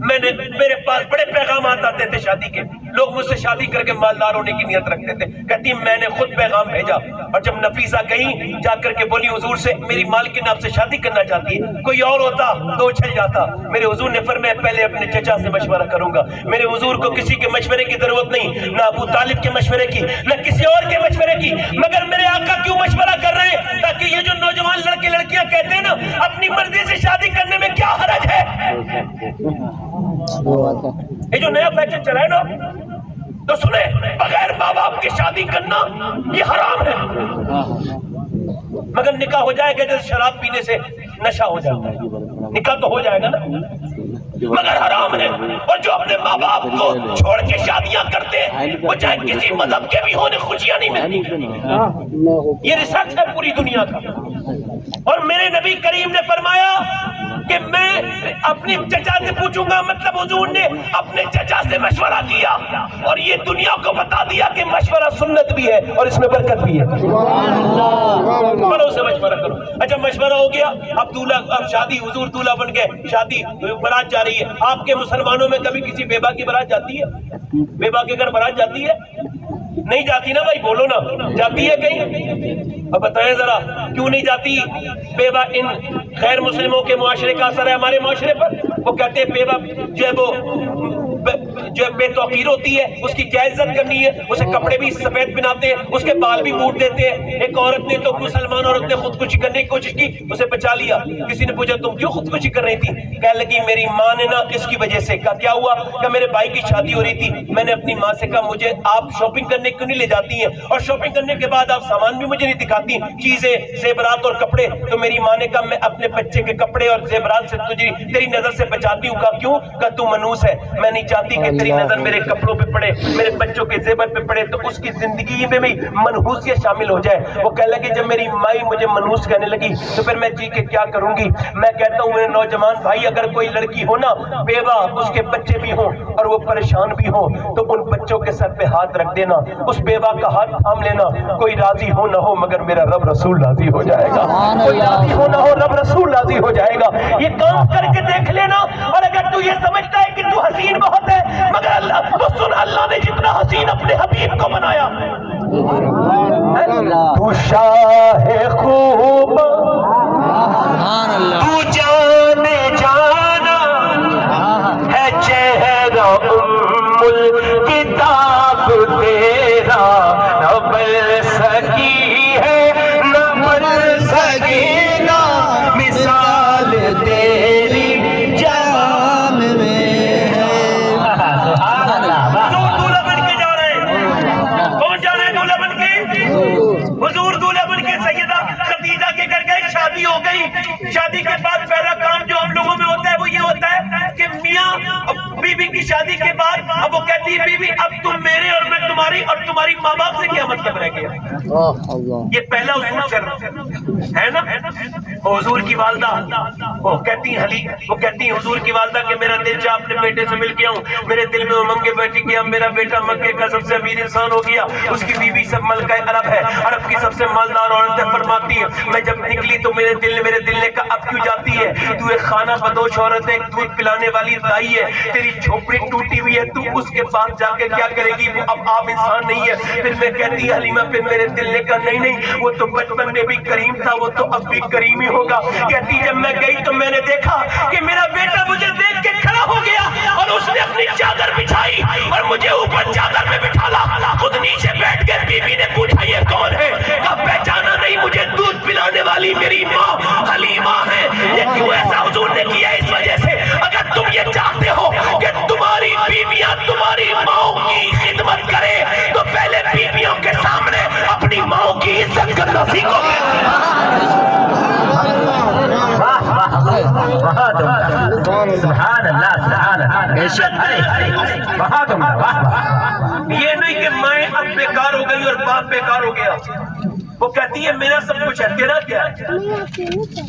میرے پاس بڑے پیغامات آتے تھے شادی کے، لوگ مجھ سے شادی کر کے مالدار ہونے کی نیت رکھتے تھے. کہتی میں نے خود پیغام بھیجا، اور جب نفیسہ گئی جا کر کے بولی حضور سے میری مالکن آپ سے شادی کرنا چاہتی ہے. کوئی اور ہوتا تو اچھل جاتا، میرے حضور نے فرمایا پہلے اپنے چچا سے مشورہ کروں گا. میرے حضور کو کسی کے مشورے کی ضرورت نہیں، نہ ابو طالب کے مشورے کی، نہ کسی اور کے مشورے کی، مگر میرے آقا کیوں مشورہ کر رہے ہیں؟ تاکہ یہ جو نوجوان لڑکے لڑکیاں کہتے ہیں نا اپنی مرضی سے شادی کرنے میں کیا حرج ہے، یہ جو نیا فیشن چلا ہے نا، تو سنیں بغیر ماں باپ کی شادی کرنا یہ حرام ہے. مگر نکاح ہو جائے گا جیسے شراب پینے سے نشہ ہو جائے گا، نکاح تو ہو جائے گا نا، مگر حرام ہے. اور جو اپنے ماں باپ کو چھوڑ کے شادیاں کرتے ہیں وہ چاہے کسی مذہب کے بھی ہونے خوشیاں نہیں ملتی. یہ ریسرچ ہے پوری دنیا کا. اور میرے نبی کریم نے فرمایا کہ میں اپنی چچا سے پوچھوں گا، مطلب حضور نے اپنے چچا سے مشورہ کیا اور یہ دنیا کو بتا دیا کہ مشورہ سنت بھی ہے اور اس میں برکت بھی ہے. بڑوں سے مشورہ کرو. اچھا مشورہ ہو گیا، اب دولہا، اب شادی، حضور دولہا بن گئے، شادی برات جا رہی ہے. آپ کے مسلمانوں میں کبھی کسی بیوہ کی برات جاتی ہے؟ بیوہ کے گھر برات جاتی ہے؟ نہیں جاتی نا بھائی، بولو نا، جاتی ہے کہیں؟ اب بتائیں ذرا کیوں نہیں جاتی؟ بیوہ ان غیر مسلموں کے معاشرے کا اثر ہے ہمارے معاشرے پر. وہ کہتے ہیں بیوہ جو ہے وہ جو بے توقیر ہوتی ہے اس کی کیا عزت کرنی ہے، اسے کپڑے بھی سفید پہناتے ہیں، اس کے بال بھی موڑ دیتے ہیں. ایک عورت نے تو مسلمان عورت نے خودکشی کرنے کی کوشش کی، اسے بچا لیا. کسی نے پوچھا تم کیوں خودکشی کر رہی تھی؟ کہنے لگی میری ماں نے نا اس کی وجہ سے. کہا کیا ہوا؟ کہ میرے بھائی کی شادی ہو رہی تھی، میں نے اپنی ماں سے کہا مجھے آپ شاپنگ کرنے کیوں نہیں لے جاتی ہیں، اور شاپنگ کرنے کے بعد آپ سامان بھی مجھے نہیں دکھاتی، چیزیں زیورات اور کپڑے. تو میری ماں نے کہا میں اپنے بچے کے کپڑے اور زیورات سے تجھے تیری نظر سے بچاتی ہوں. کہا کیوں؟ کہ تو منحوس ہے، میں نہیں چاہتی کہ تیری نظر میرے کپڑوں پہ پڑے، میرے بچوں کے زیور پہ پڑے تو اس کی زندگی میں بھی منحوسیت شامل ہو جائے. وہ کہنے لگے جب میری مائی مجھے منحوس کہنے لگی تو پھر میں جی کے کیا کروں گی؟ میں کہتا ہوں میرے نوجوان بھائی، اگر کوئی لڑکی ہو نا بیوہ، اس کے بچے بھی ہوں اور وہ پریشان بھی ہوں، تو ان بچوں کے سر پہ ہاتھ رکھ دینا، اس بیوہ کا ہاتھ تھام لینا. کوئی راضی ہو نہ ہو مگر میرا رب رسول راضی ہو جائے گا. کوئی راضی ہو نہ ہو رب رسول راضی ہو جائے گا. یہ کام کر کے دیکھ لینا. اور اگر تو یہ سمجھتا ہے کہ تو حسین بہت ہے، مگر اللہ تو سن، اللہ نے جتنا حسین اپنے حبیب کو بنایا. تو شاہ خوب، تو جانے جانا ہے چہرہ ام الکتاب تیرا، نہ بل سکی ہے نہ بل سکے گا مثال تیری جام میں. دولہا بن کے جا رہے ہیں. کون جا رہے ہیں دولہا بن کے؟ حضور دولہا بن کے سیدہ خدیجہ کے گھر گئے، شادی ہو گئی. شادی کے بعد پہلا کام جو ہم لوگوں میں ہوتا ہے وہ یہ ہوتا ہے کہ میاں بیوی کی شادی کے بعد اب وہ کہتی ہے بیوی اب تم میرے اور میں تمہاری، اور تمہاری ماں باپ سے کیا مطلب رہ گیا. یہ پہلا اصول چل ہے نا. حضور کی والدہ وہ کہتی ہیں حضور کی والدہ کہ میرا دل چاہ اپنے بیٹے سے مل کے آؤں. میرے دل میں امنگ بیٹھی کہ اب میرا بیٹا مکے کا سب سے امیر انسان ہو گیا. اس کی بیوی سب ملکہ عرب ہے، عرب کی سب سے مالدار عورت ہے. فرماتی ہے میں جب نکلی تو میرے دل نے کہا اب کیوں جاتی ہے؟ تو ایک خانہ بدوش عورت ہے، ایک دودھ پلانے والی دائی ہے، تیری جھوپڑی ٹوٹی ہوئی ہے، تو اس کے پاس جا کے کیا کرے گی؟ وہ اب عام انسان نہیں ہے. پھر میں کہتی ہے حلیمہ، پھر میرے دل نے کہا نہیں وہ تو بچپن میں بھی کریم تھا، وہ تو اب بھی کریم ہی ہوگا. کہتی جب میں گئی تو میں نے دیکھا کہ میرا بیٹا مجھے دیکھ کے کھڑا ہو گیا اور اس نے اپنی چادر بچھائی اور مجھے اوپر چادر میں بٹھالا. خود نیچے بیٹھ گئے. بیوی نے پوچھا یہ کون ہے؟ کہا پہچانا نہیں، مجھے دودھ پلانے والی میری ماں حلیمہ ہے. یہ کیوں ایسا حضور نے کیا؟ اس وجہ سے اگر تم یہ چاہتے ہو کہ تمہاری بیویاں تمہاری ماں کی خدمت کرے تو پہلے بیویوں کے سامنے اپنی ماں کی عزت کرنا سیکھو. سبحان اللہ سبحان اللہ. یہ نہیں کہ مائیں اب بیکار ہو گئی اور باپ بیکار ہو گیا. وہ کہتی ہے میرا سب کچھ ہے، تیرا کیا ہے؟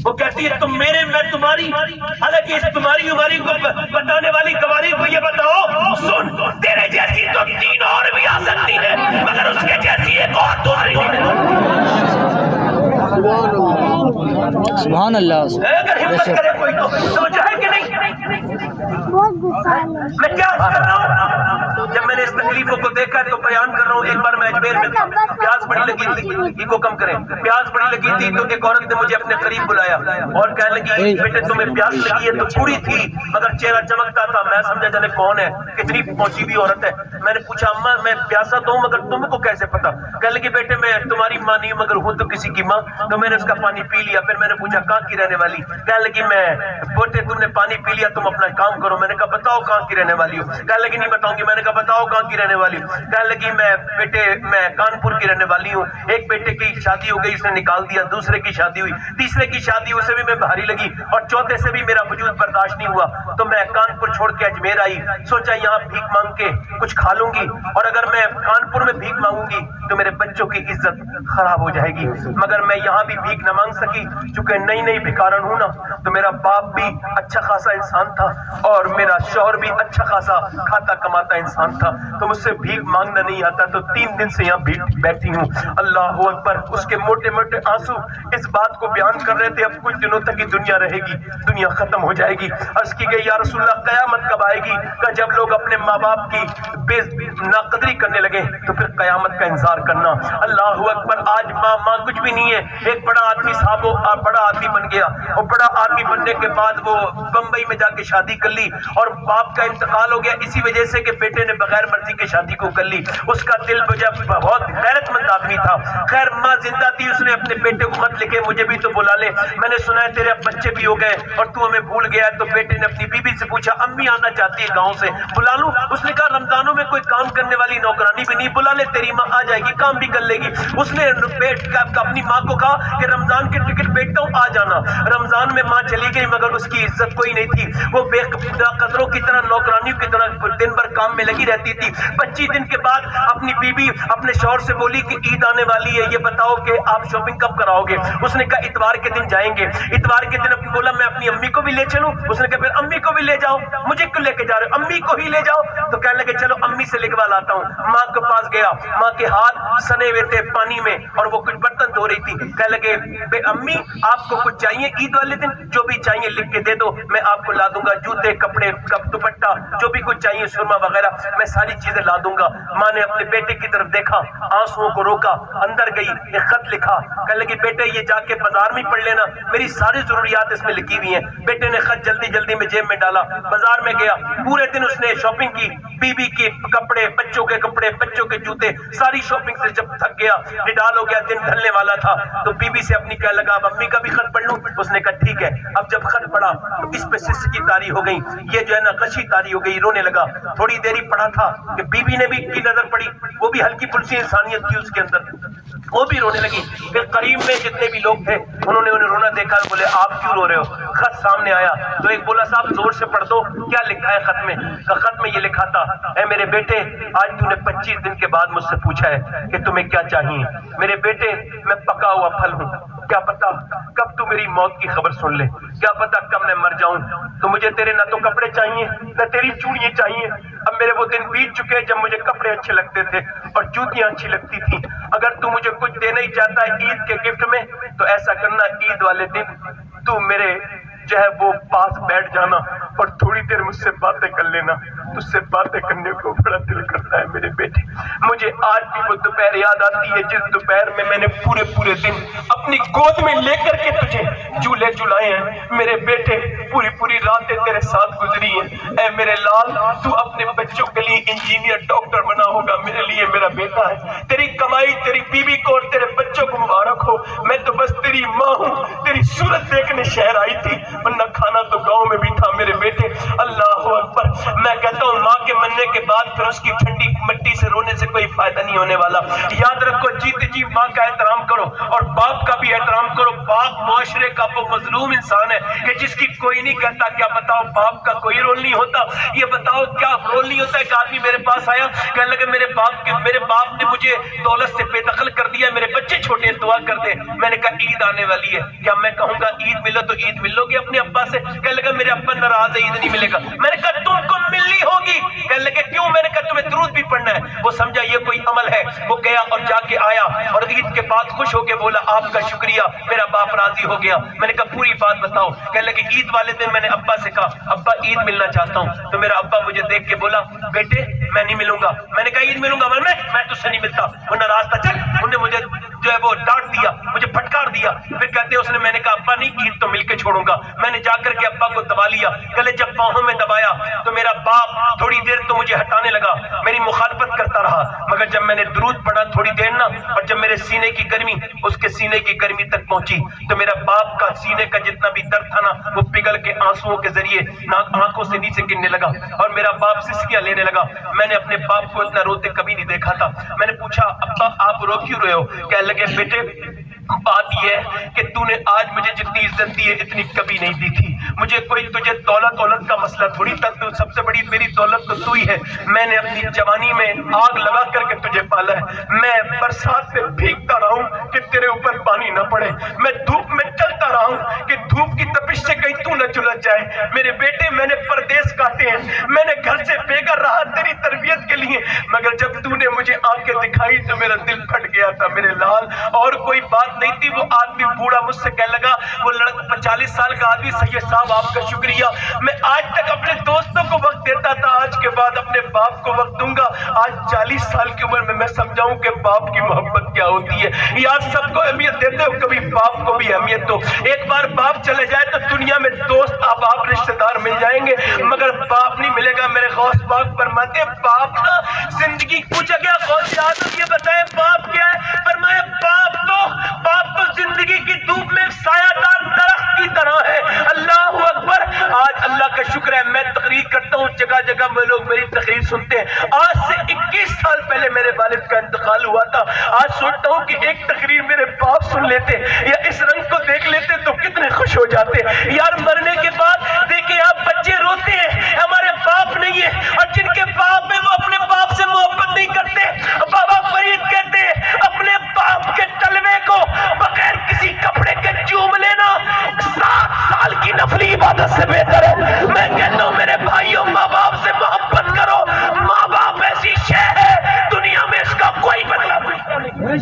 وہ کہتی ہے تم میرے میں تمہاری. حالانکہ اس تمہاری ہماری کو بتانے والی گواری کو یہ بتاؤ سن، تیرے جیسی تو 3 اور بھی آ سکتی ہے مگر اس کے جیسی ایک اور دوسری سبحان اللہ. اگر ہمت کرے کوئی تو سمجھا ہے کہ نہیں؟ میں کیا کر رہا ہوں؟ جب میں نے اس تکلیفوں کو دیکھا تو بیان کر رہا ہوں. ایک بار میں اجمیر میں تھا, پیاس بڑی لگی تھی, یہ کو کم کریں, پیاس بڑی لگی تھی تو ایک عورت نے مجھے اپنے قریب بلایا اور کہنے لگی بیٹے تمہیں پیاس لگی ہے؟ تو بوڑھی تھی مگر چہرہ چمکتا تھا. میں سمجھا جانے کون ہے, کتنی پہنچی ہوئی عورت ہے. میں نے پوچھا اماں میں پیاسا تو ہوں مگر تم کو کیسے پتا؟ کہنے لگی بیٹے میں تمہاری ماں نہیں مگر ہوں تو کسی کی ماں, تو میں نے اس کا پانی پی لیا. پھر میں نے پوچھا کہاں کی رہنے والی؟ کہنے لگی میں. بیٹے تم نے پانی پی لیا تم اپنا کام کرو. میں نے کہا بتاؤ کہاں کی رہنے والی ہو؟ کہنے لگی نہیں بتاؤں گی. میں نے کہا بتاؤ کہاں کی رہنے والی ہو؟ کہنے لگی میں بیٹے میں کانپور کی رہنے والی ہوں. ایک بیٹے کی شادی ہو گئی, اس نے نکال دیا. دوسرے کی شادی ہوئی, تیسرے کی شادی اسے بھی میں بھاری لگی اور چوتھے سے بھی میرا وجود برداشت نہیں ہوا تو میں کانپور چھوڑ کے اجمیر آئی. سوچا یہاں بھیک مانگ کے کچھ کھا لوں گی اور اگر میں کانپور میں بھیک مانگوں گی تو میرے بچوں کی عزت خراب ہو جائے گی. مگر میں یہاں بھی بھیک نہ مانگ سکی چونکہ نئی نئی بھکارن ہوں نا. تو میرا باپ بھی اچھا خاصا انسان تھا اور میرا شوہر بھی اچھا خاصا کھاتا کماتا انسان تھا, تو مجھ سے بھیک مانگنا نہیں آتا. تو 3 دن سے یہاں بیٹھی ہوں. اللہ اکبر. اس کے موٹے موٹے آنسو اس بات کو بیان کر رہے تھے اب کچھ دنوں تک یہ دنیا رہے گی, دنیا ختم ہو جائے گی. عرض کی گئی یا رسول اللہ قیامت کب آئے گی؟ کہ جب لوگ اپنے ماں باپ کی بے ناقدری کرنے لگے تو پھر قیامت کا انتظار کرنا. اللہ اکبر. آج ماں کچھ بھی نہیں ہے. ایک بڑا آدمی صاحب بڑا آدمی بن گیا اور بڑا آدمی بننے کے بعد وہ بمبئی میں جا کے شادی کر لی اور باپ کا انتقال ہو گیا اسی وجہ سے کہ بیٹے نے بغیر مرضی کے شادی کو کر لی. اس کا دل جب بہت غیرت مند آدمی تھا. خیر ماں زندہ تھی, اس نے اپنے بیٹے کو خط لکھے مجھے بھی تو بلا لے, میں نے سنا ہے تیرے اب بچے بھی ہو گئے اور تو ہمیں بھول گیا. تو بیٹے نے اپنی بیوی سے پوچھا امی آنا چاہتی ہے گاؤں سے, بلا لوں؟ اس نے کہا رمضانوں میں کوئی کام کرنے والی نوکرانی بھی نہیں, بلا لے تیری ماں آ جائے گی کام بھی کر لے گی. اس نے اپنی ماں کو کہا کہ رمضان کی ٹکٹ بیچتا ہوں آ جانا. رمضان میں ماں چلی گئی مگر اس کی عزت کوئی نہیں تھی. وہ بے قدروں کی طرح نوکرانیوں کی طرح دن بھر کام میں لگی رہتی تھی. 25 دن کے بعد اپنی بیوی اپنے شوہر سے بولی کہ عید آنے والی ہے, یہ بتاؤ کہ آپ شاپنگ کب کراؤ گے؟ اس نے کہا اتوار کے دن جائیں گے. اتوار کے دن بولا میں اپنی امی کو بھی لے چلوں. اس نے کہا پھر امی کو بھی لے جاؤ. مجھے کیوں لے کے جا رہے ہو؟ امی کو ہی لے جاؤ. تو کہنے لگے چلو امی سے لکھوا لاتا ہوں. ماں کے پاس گیا, ماں کے ہاتھ سنے ہوئے تھے پانی میں اور وہ کچھ برتن دھو رہی تھی. کہنے لگے بے امی آپ کو کچھ چاہیے عید والے دن؟ جو بھی چاہیے لکھ کے دے دو میں آپ کو لا دوں گا, جوتے کپڑے دوپٹہ جو بھی کچھ چاہیے سرما وغیرہ میں ساری چیزیں لا دوں گا. ماں نے اپنے بیٹے کی طرف دیکھا, آنسوؤں کو روکا, اندر گئی, ایک خط لکھا. کہنے لگی بیٹے یہ جا کے بازار میں پڑھ لینا, میری ساری ضروریات اس میں لکھی ہوئی ہیں. بیٹے نے خط جلدی جلدی میں جیب میں ڈالا, بازار میں گیا. پورے دن اس نے شاپنگ کی, بیوی کے کپڑے, بچوں کے کپڑے, بچوں کے جوتے, ساری شاپنگ سے جب تھک گیا نڈال ہو گیا, دن ڈھلنے والا تھا تو بیوی سے اپنی کہنے لگا اب امی کا بھی خط پڑھ لوں. اس نے کہا ٹھیک ہے. اب جب خط پڑھا تو اس پہ سس کی تاری ہو گئی, یہ جو ہے نا غشی تاری ہو گئی, رونے لگا. تھوڑی دیری پڑھا تھا کہ بیوی نے بھی کی نظر پڑی, وہ بھی ہلکی پھلکی انسانیت تھی اس کے اندر, وہ بھی رونے لگی. پھر قریب میں جتنے بھی لوگ تھے انہوں نے انہیں رونا دیکھا, بولے آپ کیوں رو رہے ہو؟ خط سامنے آیا تو ایک بولا صاحب زور سے پڑھ دو کیا لکھا ہے خط میں. خط میں یہ لکھا تھا اے میرے بیٹے آج تو نے 25 دن کے بعد مجھ سے پوچھا ہے کہ تمہیں کیا چاہیے. میرے بیٹے میں پکا ہوا پھل ہوں, کیا پتا کب تو میری موت کی خبر سن لے, کیا پتا کب میں مر جاؤں. تو مجھے تیرے نہ تو کپڑے چاہیے نہ تیری چوڑیاں چاہیے. اب میرے وہ دن بیت چکے جب مجھے کپڑے اچھے لگتے تھے اور جوتیاں اچھی لگتی تھی. اگر تو مجھے کچھ دینا ہی چاہتا ہے عید کے گفٹ میں تو ایسا کرنا, عید والے دن تو میرے جو ہے وہ پاس بیٹھ جانا اور تھوڑی دیر مجھ سے باتیں کر لینا. تجھ سے باتیں کرنے کو بڑا دل کرتا ہے میرے بیٹے. مجھے آج بھی وہ دوپہر یاد آتی ہے جس دوپہر میں میں نے پورے دن اپنی گود میں لے کر کے تجھے جھولے جھلائے ہیں. میرے بیٹے پوری راتیں تیرے ساتھ گزری ہیں. اے میرے لال تو اپنے بچوں کے لیے انجینئر ڈاکٹر بنا ہوگا, میرے لیے میرا بیٹا ہے. تیری کمائی تیری بیوی کو اور تیرے بچوں کو مبارک ہو. میں تو بس تیری ماں ہوں, تیری صورت دیکھنے شہر آئی تھی ورنہ کھانا تو گاؤں میں بھی تھا میرے بیٹے. اللہ اکبر. میں کہتا ہوں ماں کے مرنے کے بعد پھر اس کی ٹھنڈی مٹی سے رونے سے کوئی فائدہ نہیں ہونے والا. یاد رکھو جیتے جی ماں کا احترام کرو اور باپ کا بھی احترام کرو. باپ معاشرے کا وہ مظلوم انسان ہے کہ جس کی کوئی نہیں کہتا. کیا بتاؤ باپ کا کوئی رول نہیں ہوتا؟ یہ بتاؤ کیا رول نہیں ہوتا؟ ایک آدمی میرے پاس آیا کہنے لگے میرے باپ نے مجھے دولت سے بے دخل کر دیا, میرے بچے چھوٹے دعا کر دے. میں نے کہا عید آنے والی ہے, کیا میں کہوں گا عید ملو تو عید ملو گے اپنے ابا سے؟ کہنے لگا میرے ابا ناراض ہے عید نہیں ملے گا. میں نے کہا تم کو ملنی ہوگی. کہنے لگے کیوں؟ میں نے کہا تمہیں درود بھی پڑھنا ہے. وہ سمجھا یہ کوئی عمل ہے. وہ گیا اور جا کے آیا اور عید کے بعد خوش ہو کے بولا آپ کا شکریہ، میرا باپ راضی ہو گیا۔ میں نے کہا پوری بات بتاؤ۔ کہنے لگے عید والے دن میں نے ابا سے کہا ابا عید ملنا چاہتا ہوں، تو میرا ابا مجھے دیکھ کے بولا بیٹے میں نہیں ملوں گا۔ میں نے کہا عید ملوں گا، میں تجھ سے نہیں ملتا، وہ ناراض تھا، چل۔ انہوں نے مجھے جو ہے وہ ڈانٹ دیا، مجھے پھٹکار دیا۔ پھر کہتے ہیں اس نے، میں نے کہا ابا نہیں عید تو مل کے چھوڑوں گا۔ میں نے جا کر کے ابا کو دبا لیا، گلے جب پاؤں میں دبایا تو میرا باپ تھوڑی دیر تو مجھے ہٹانے لگا، میری مخالفت کرتا رہا، مگر جب میں نے درود پڑھا تھوڑی دیر نا، اور جب میرے سینے کی گرمی اس کے سینے کی گرمی تک پہنچی تو میرا باپ کا سینے کا جتنا بھی درد تھا نا وہ پگھل کے آنسوؤں کے ذریعے آنکھوں سے نیچے گرنے لگا، اور میرا باپ سسکیاں لینے لگا۔ میں نے اپنے باپ کو اتنا روتے کبھی نہیں دیکھا تھا۔ میں نے پوچھا ابا آپ رو کیوں رہے ہو؟ کہنے لگے بیٹے بات یہ ہے کہ تو نے آج مجھے جتنی عزت دی ہے اتنی کبھی نہیں دی تھی۔ مجھے کوئی تجھے دولت کا مسئلہ تھوڑی تھا، تو سب سے بڑی میری دولت تو تو ہی ہے۔ میں نے اپنی جوانی میں آگ لگا کر کے تجھے پالا ہے، میں برسات میں بھیگتا رہا ہوں کہ تیرے اوپر پانی نہ پڑے، میں دھوپ میں چلتا رہا ہوں کہ دھوپ کی تپش سے کہیں تو نہ چلت جائے۔ میرے بیٹے میں نے پردیس کاٹے ہیں، میں نے گھر سے بے گھر رہا تیری تربیت کے لیے، مگر جب تو نے مجھے آنکھیں دکھائی تو میرا دل پھٹ گیا تھا میرے لال۔ اور کوئی بات نہیں تھی۔ وہ آدمی بوڑھا مجھ سے کہنے لگا، وہ لڑکا 40 سال کا آدمی، سید صاحب آپ کا شکریہ، میں آج تک اپنے دوستوں کو وقت دیتا تھا، آج کے بعد اپنے باپ کو وقت دوں گا۔ آج 40 سال کی عمر میں سمجھاؤں کہ باپ کی محبت کیا ہوتی ہے۔ یار سب کو اہمیت دیتے ہو، کبھی باپ کو بھی اہمیت دو۔ ایک بار باپ چلے جائے تو دنیا میں دوست احباب رشتہ دار مل جائیں گے، مگر باپ نہیں ملے گا۔ میرے غوث پاک فرماتے ہیں باپ نا زندگی، پوچھا گیا غوث اعظم یہ بتائے باپ کیا ہے؟ فرمایا باپ تو زندگی کی دھوپ میں سایہ دار درخت کی طرح ہے۔ اللہ اکبر۔ آج اللہ کا شکر ہے میں تقریر کرتا ہوں، جگہ جگہ میں لوگ میری تقریر سنتے ہیں۔ آج سے 21 سال پہلے میرے والد کا انتقال ہوا تھا۔ آج سوچتا ہوں کہ ایک تقریر میرے باپ سن لیتے یا اس رنگ کو دیکھ لیتے تو کتنے خوش ہو جاتے۔ یار مرنے کے بعد دیکھیں آپ بچے روتے ہیں ہمارے باپ نہیں ہے، اور جن کے باپ ہیں وہ اپنے باپ سے محبت نہیں کرتے۔ بابا فرید کہتے ہیں اپنے باپ کے تلوے کو بغیر کسی کپڑے کے چوم لینا 7 سال کی نفلی عبادت سے بہتر ہے۔ میں کہتا ہوں میرے بھائیوں ماں باپ سے محبت کرو، ماں باپ ایسی شے ہے دنیا میں اس کا کوئی بدلہ نہیں۔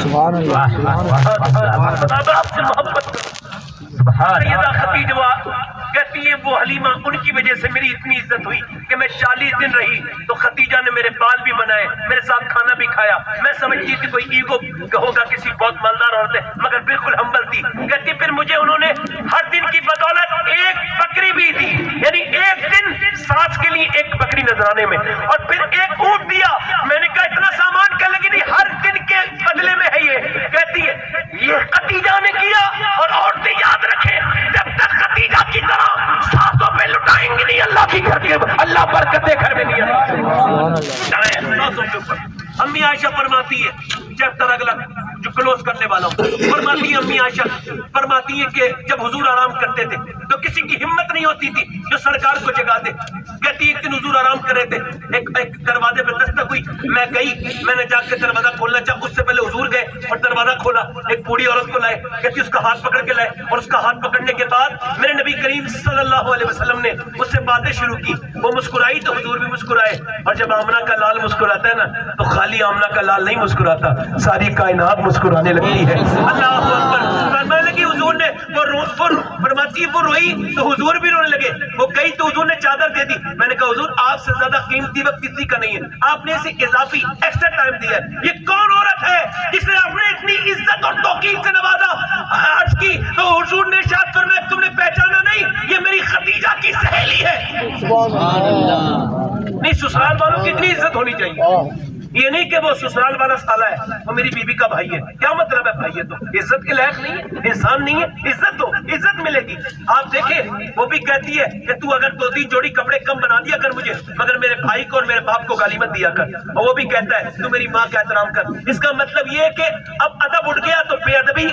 سبحان اللہ، ماں باپ سے محبت کرو۔ سیدہ خدیجہ کہتی ہے وہ حلیمہ ان کی وجہ سے میری اتنی عزت ہوئی کہ میں 40 دن رہی تو خدیجہ نے میرے بال بھی بنائے، میرے ساتھ کھانا بھی کھایا۔ میں سمجھتی تھی کوئی ایگو ہوگا کسی بہت مالدار عورت ہے، مگر بالکل ہمبل تھی۔ کہتی پھر مجھے انہوں نے ہر دن کی بدولت ایک بکری بھی دی، یعنی ایک دن ساس کے لیے ایک بکری نذرانے میں، اور پھر ایک اونٹ دیا۔ میں نے کہا اتنا سامان کیا لگی نہیں، ہر دن کے بدلے میں ہے یہ۔ کہتی ہے یہ خدیجہ نے کیا، اور عورتیں یاد رکھیں جب تک خدیجہ کی طرح ساسوں پہ لٹائیں گے نہیں اللہ کی گھر کے، اللہ برکتیں گھر میں نہیں آئے۔ امی عائشہ فرماتی ہے چیپٹر اگلا جو کلوز کرنے والا ہوں، فرماتی ہے امی عائشہ فرماتی ہے کہ جب حضور آرام کرتے تھے تو کسی کی ہمت نہیں ہوتی تھی جو سرکار کو جگا دے۔ کہتی ایک دن حضور آرام کر رہے تھے، ایک دروازے پہ دستک ہوئی، میں گئی، میں نے جا کے دروازہ کھولنا چاہا، اس سے پہلے حضور گئے اور دروازہ کھولا، ایک بوڑھی عورت کو لائے، کہتی اس کا ہاتھ پکڑ کے لائے، اور اس کا ہاتھ پکڑنے کے بعد میرے نبی کریم صلی اللہ علیہ وسلم نے اس سے باتیں شروع کی، وہ مسکرائی تو حضور بھی مسکرائے۔ اور جب آمنہ کا لال مسکراتا ہے نا تو خالی آمنہ کا لال نہیں مسکراتا، ساری کائنات مسکرانے لگتی ہے۔ اللہ اکبر۔ فرمانے لگی حضور نے فرماتی ہے وہ روئی تو حضور بھی رونے لگے، وہ گئی تو حضور نے چادر دے دی۔ میں نے کہا حضور آپ سے زیادہ قیمتی وقت کسی کا نہیں ہے، آپ نے اسے اضافی ایکسٹرا ٹائم دیا ہے۔ یہ کون عورت ہے جسے آپ نے اتنی عزت اور توقیر سے نوازا؟ عرض کی تو حضور نے ارشاد فرمایا تم نے پہچانا نہیں، یہ میری خدیجہ کی سہیلی ہے۔ سبحان اللہ۔ نہیں سسرال والوں کی اتنی عزت ہونی چاہیے، یہ نہیں کہ وہ سسرال والا سالہ ہے، وہ میری بیوی کا بھائی ہے۔ کیا مطلب ہے بھائی ہے تو عزت کے لائق نہیں ہے، انسان نہیں ہے، عزت دو، عزت ملے گی۔ آپ دیکھیں وہ بھی کہتی ہے کہ تو اگر 2-3 جوڑی کپڑے کم بنا دیا کر مجھے، مگر میرے بھائی کو اور میرے باپ کو گالی مت دیا کر، اور وہ بھی کہتا ہے تو میری ماں کا احترام کر۔ اس کا مطلب یہ ہے کہ اب ادب اٹھ گیا تو بے ادبی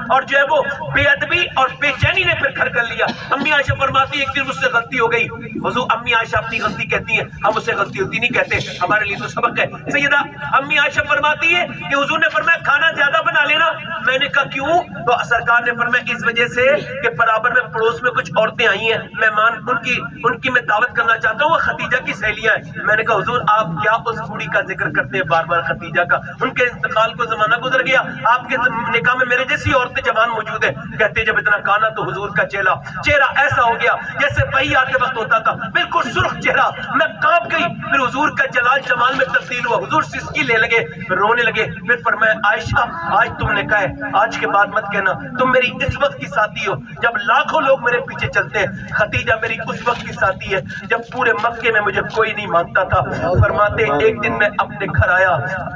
اور جو ہے وہ بے ادبی اور بے چینی نے پھر گھر کر لیا۔ امی عائشہ فرماتی ہے ایک دن مجھ سے غلطی ہو گئی، حضور امی عائشہ اپنی غلطی کہتی ہے، ہم اسے غلطی ہوتی نہیں کہتے، ہمارے لیے تو سبق ہے۔ سیدہ امی عائشہ فرماتی ہے کہ حضور نے فرمایا کھانا زیادہ بنا لینا. میں نے کہا کیوں؟ تو سرکار نے فرمایا اس وجہ سے کہ برابر میں پڑوس میں کچھ عورتیں آئی ہیں مہمان, ان کی میں دعوت کرنا چاہتا ہوں, وہ خدیجہ کی سہیلیاں ہیں. میں نے کہا حضور آپ کیا اس بوڑھی کا ذکر کرتے ہیں بار بار خدیجہ کا, ان کے انتقال کو زمانہ گزر گیا, آپ کے نکاح میں میرے جیسی عورتیں جوان موجود ہیں. کہتے جب اتنا کھانا تو حضور کا چہرہ ایسا ہو گیا جیسے وہی آتے وقت ہوتا تھا, بالکل سرخ چہرہ. میں کانپ گئی. پھر حضور کا جلال جمال میں تبدیل ہوا. حضور سسکی لے لگے, رونے لگے. پھر فرمایا عائشہ آج تم نے کہا ہے, آج کے بعد مت کہنا تم میری اس وقت کی ساتھی ہو جب لاکھوں لوگ میرے پیچھے چلتے ہیں. خدیجہ میری اس وقت کی ساتھی ہے جب پورے مکے میں مجھے کوئی نہیں مانتا تھا. فرماتے ایک دن میں اپنے گھر آیا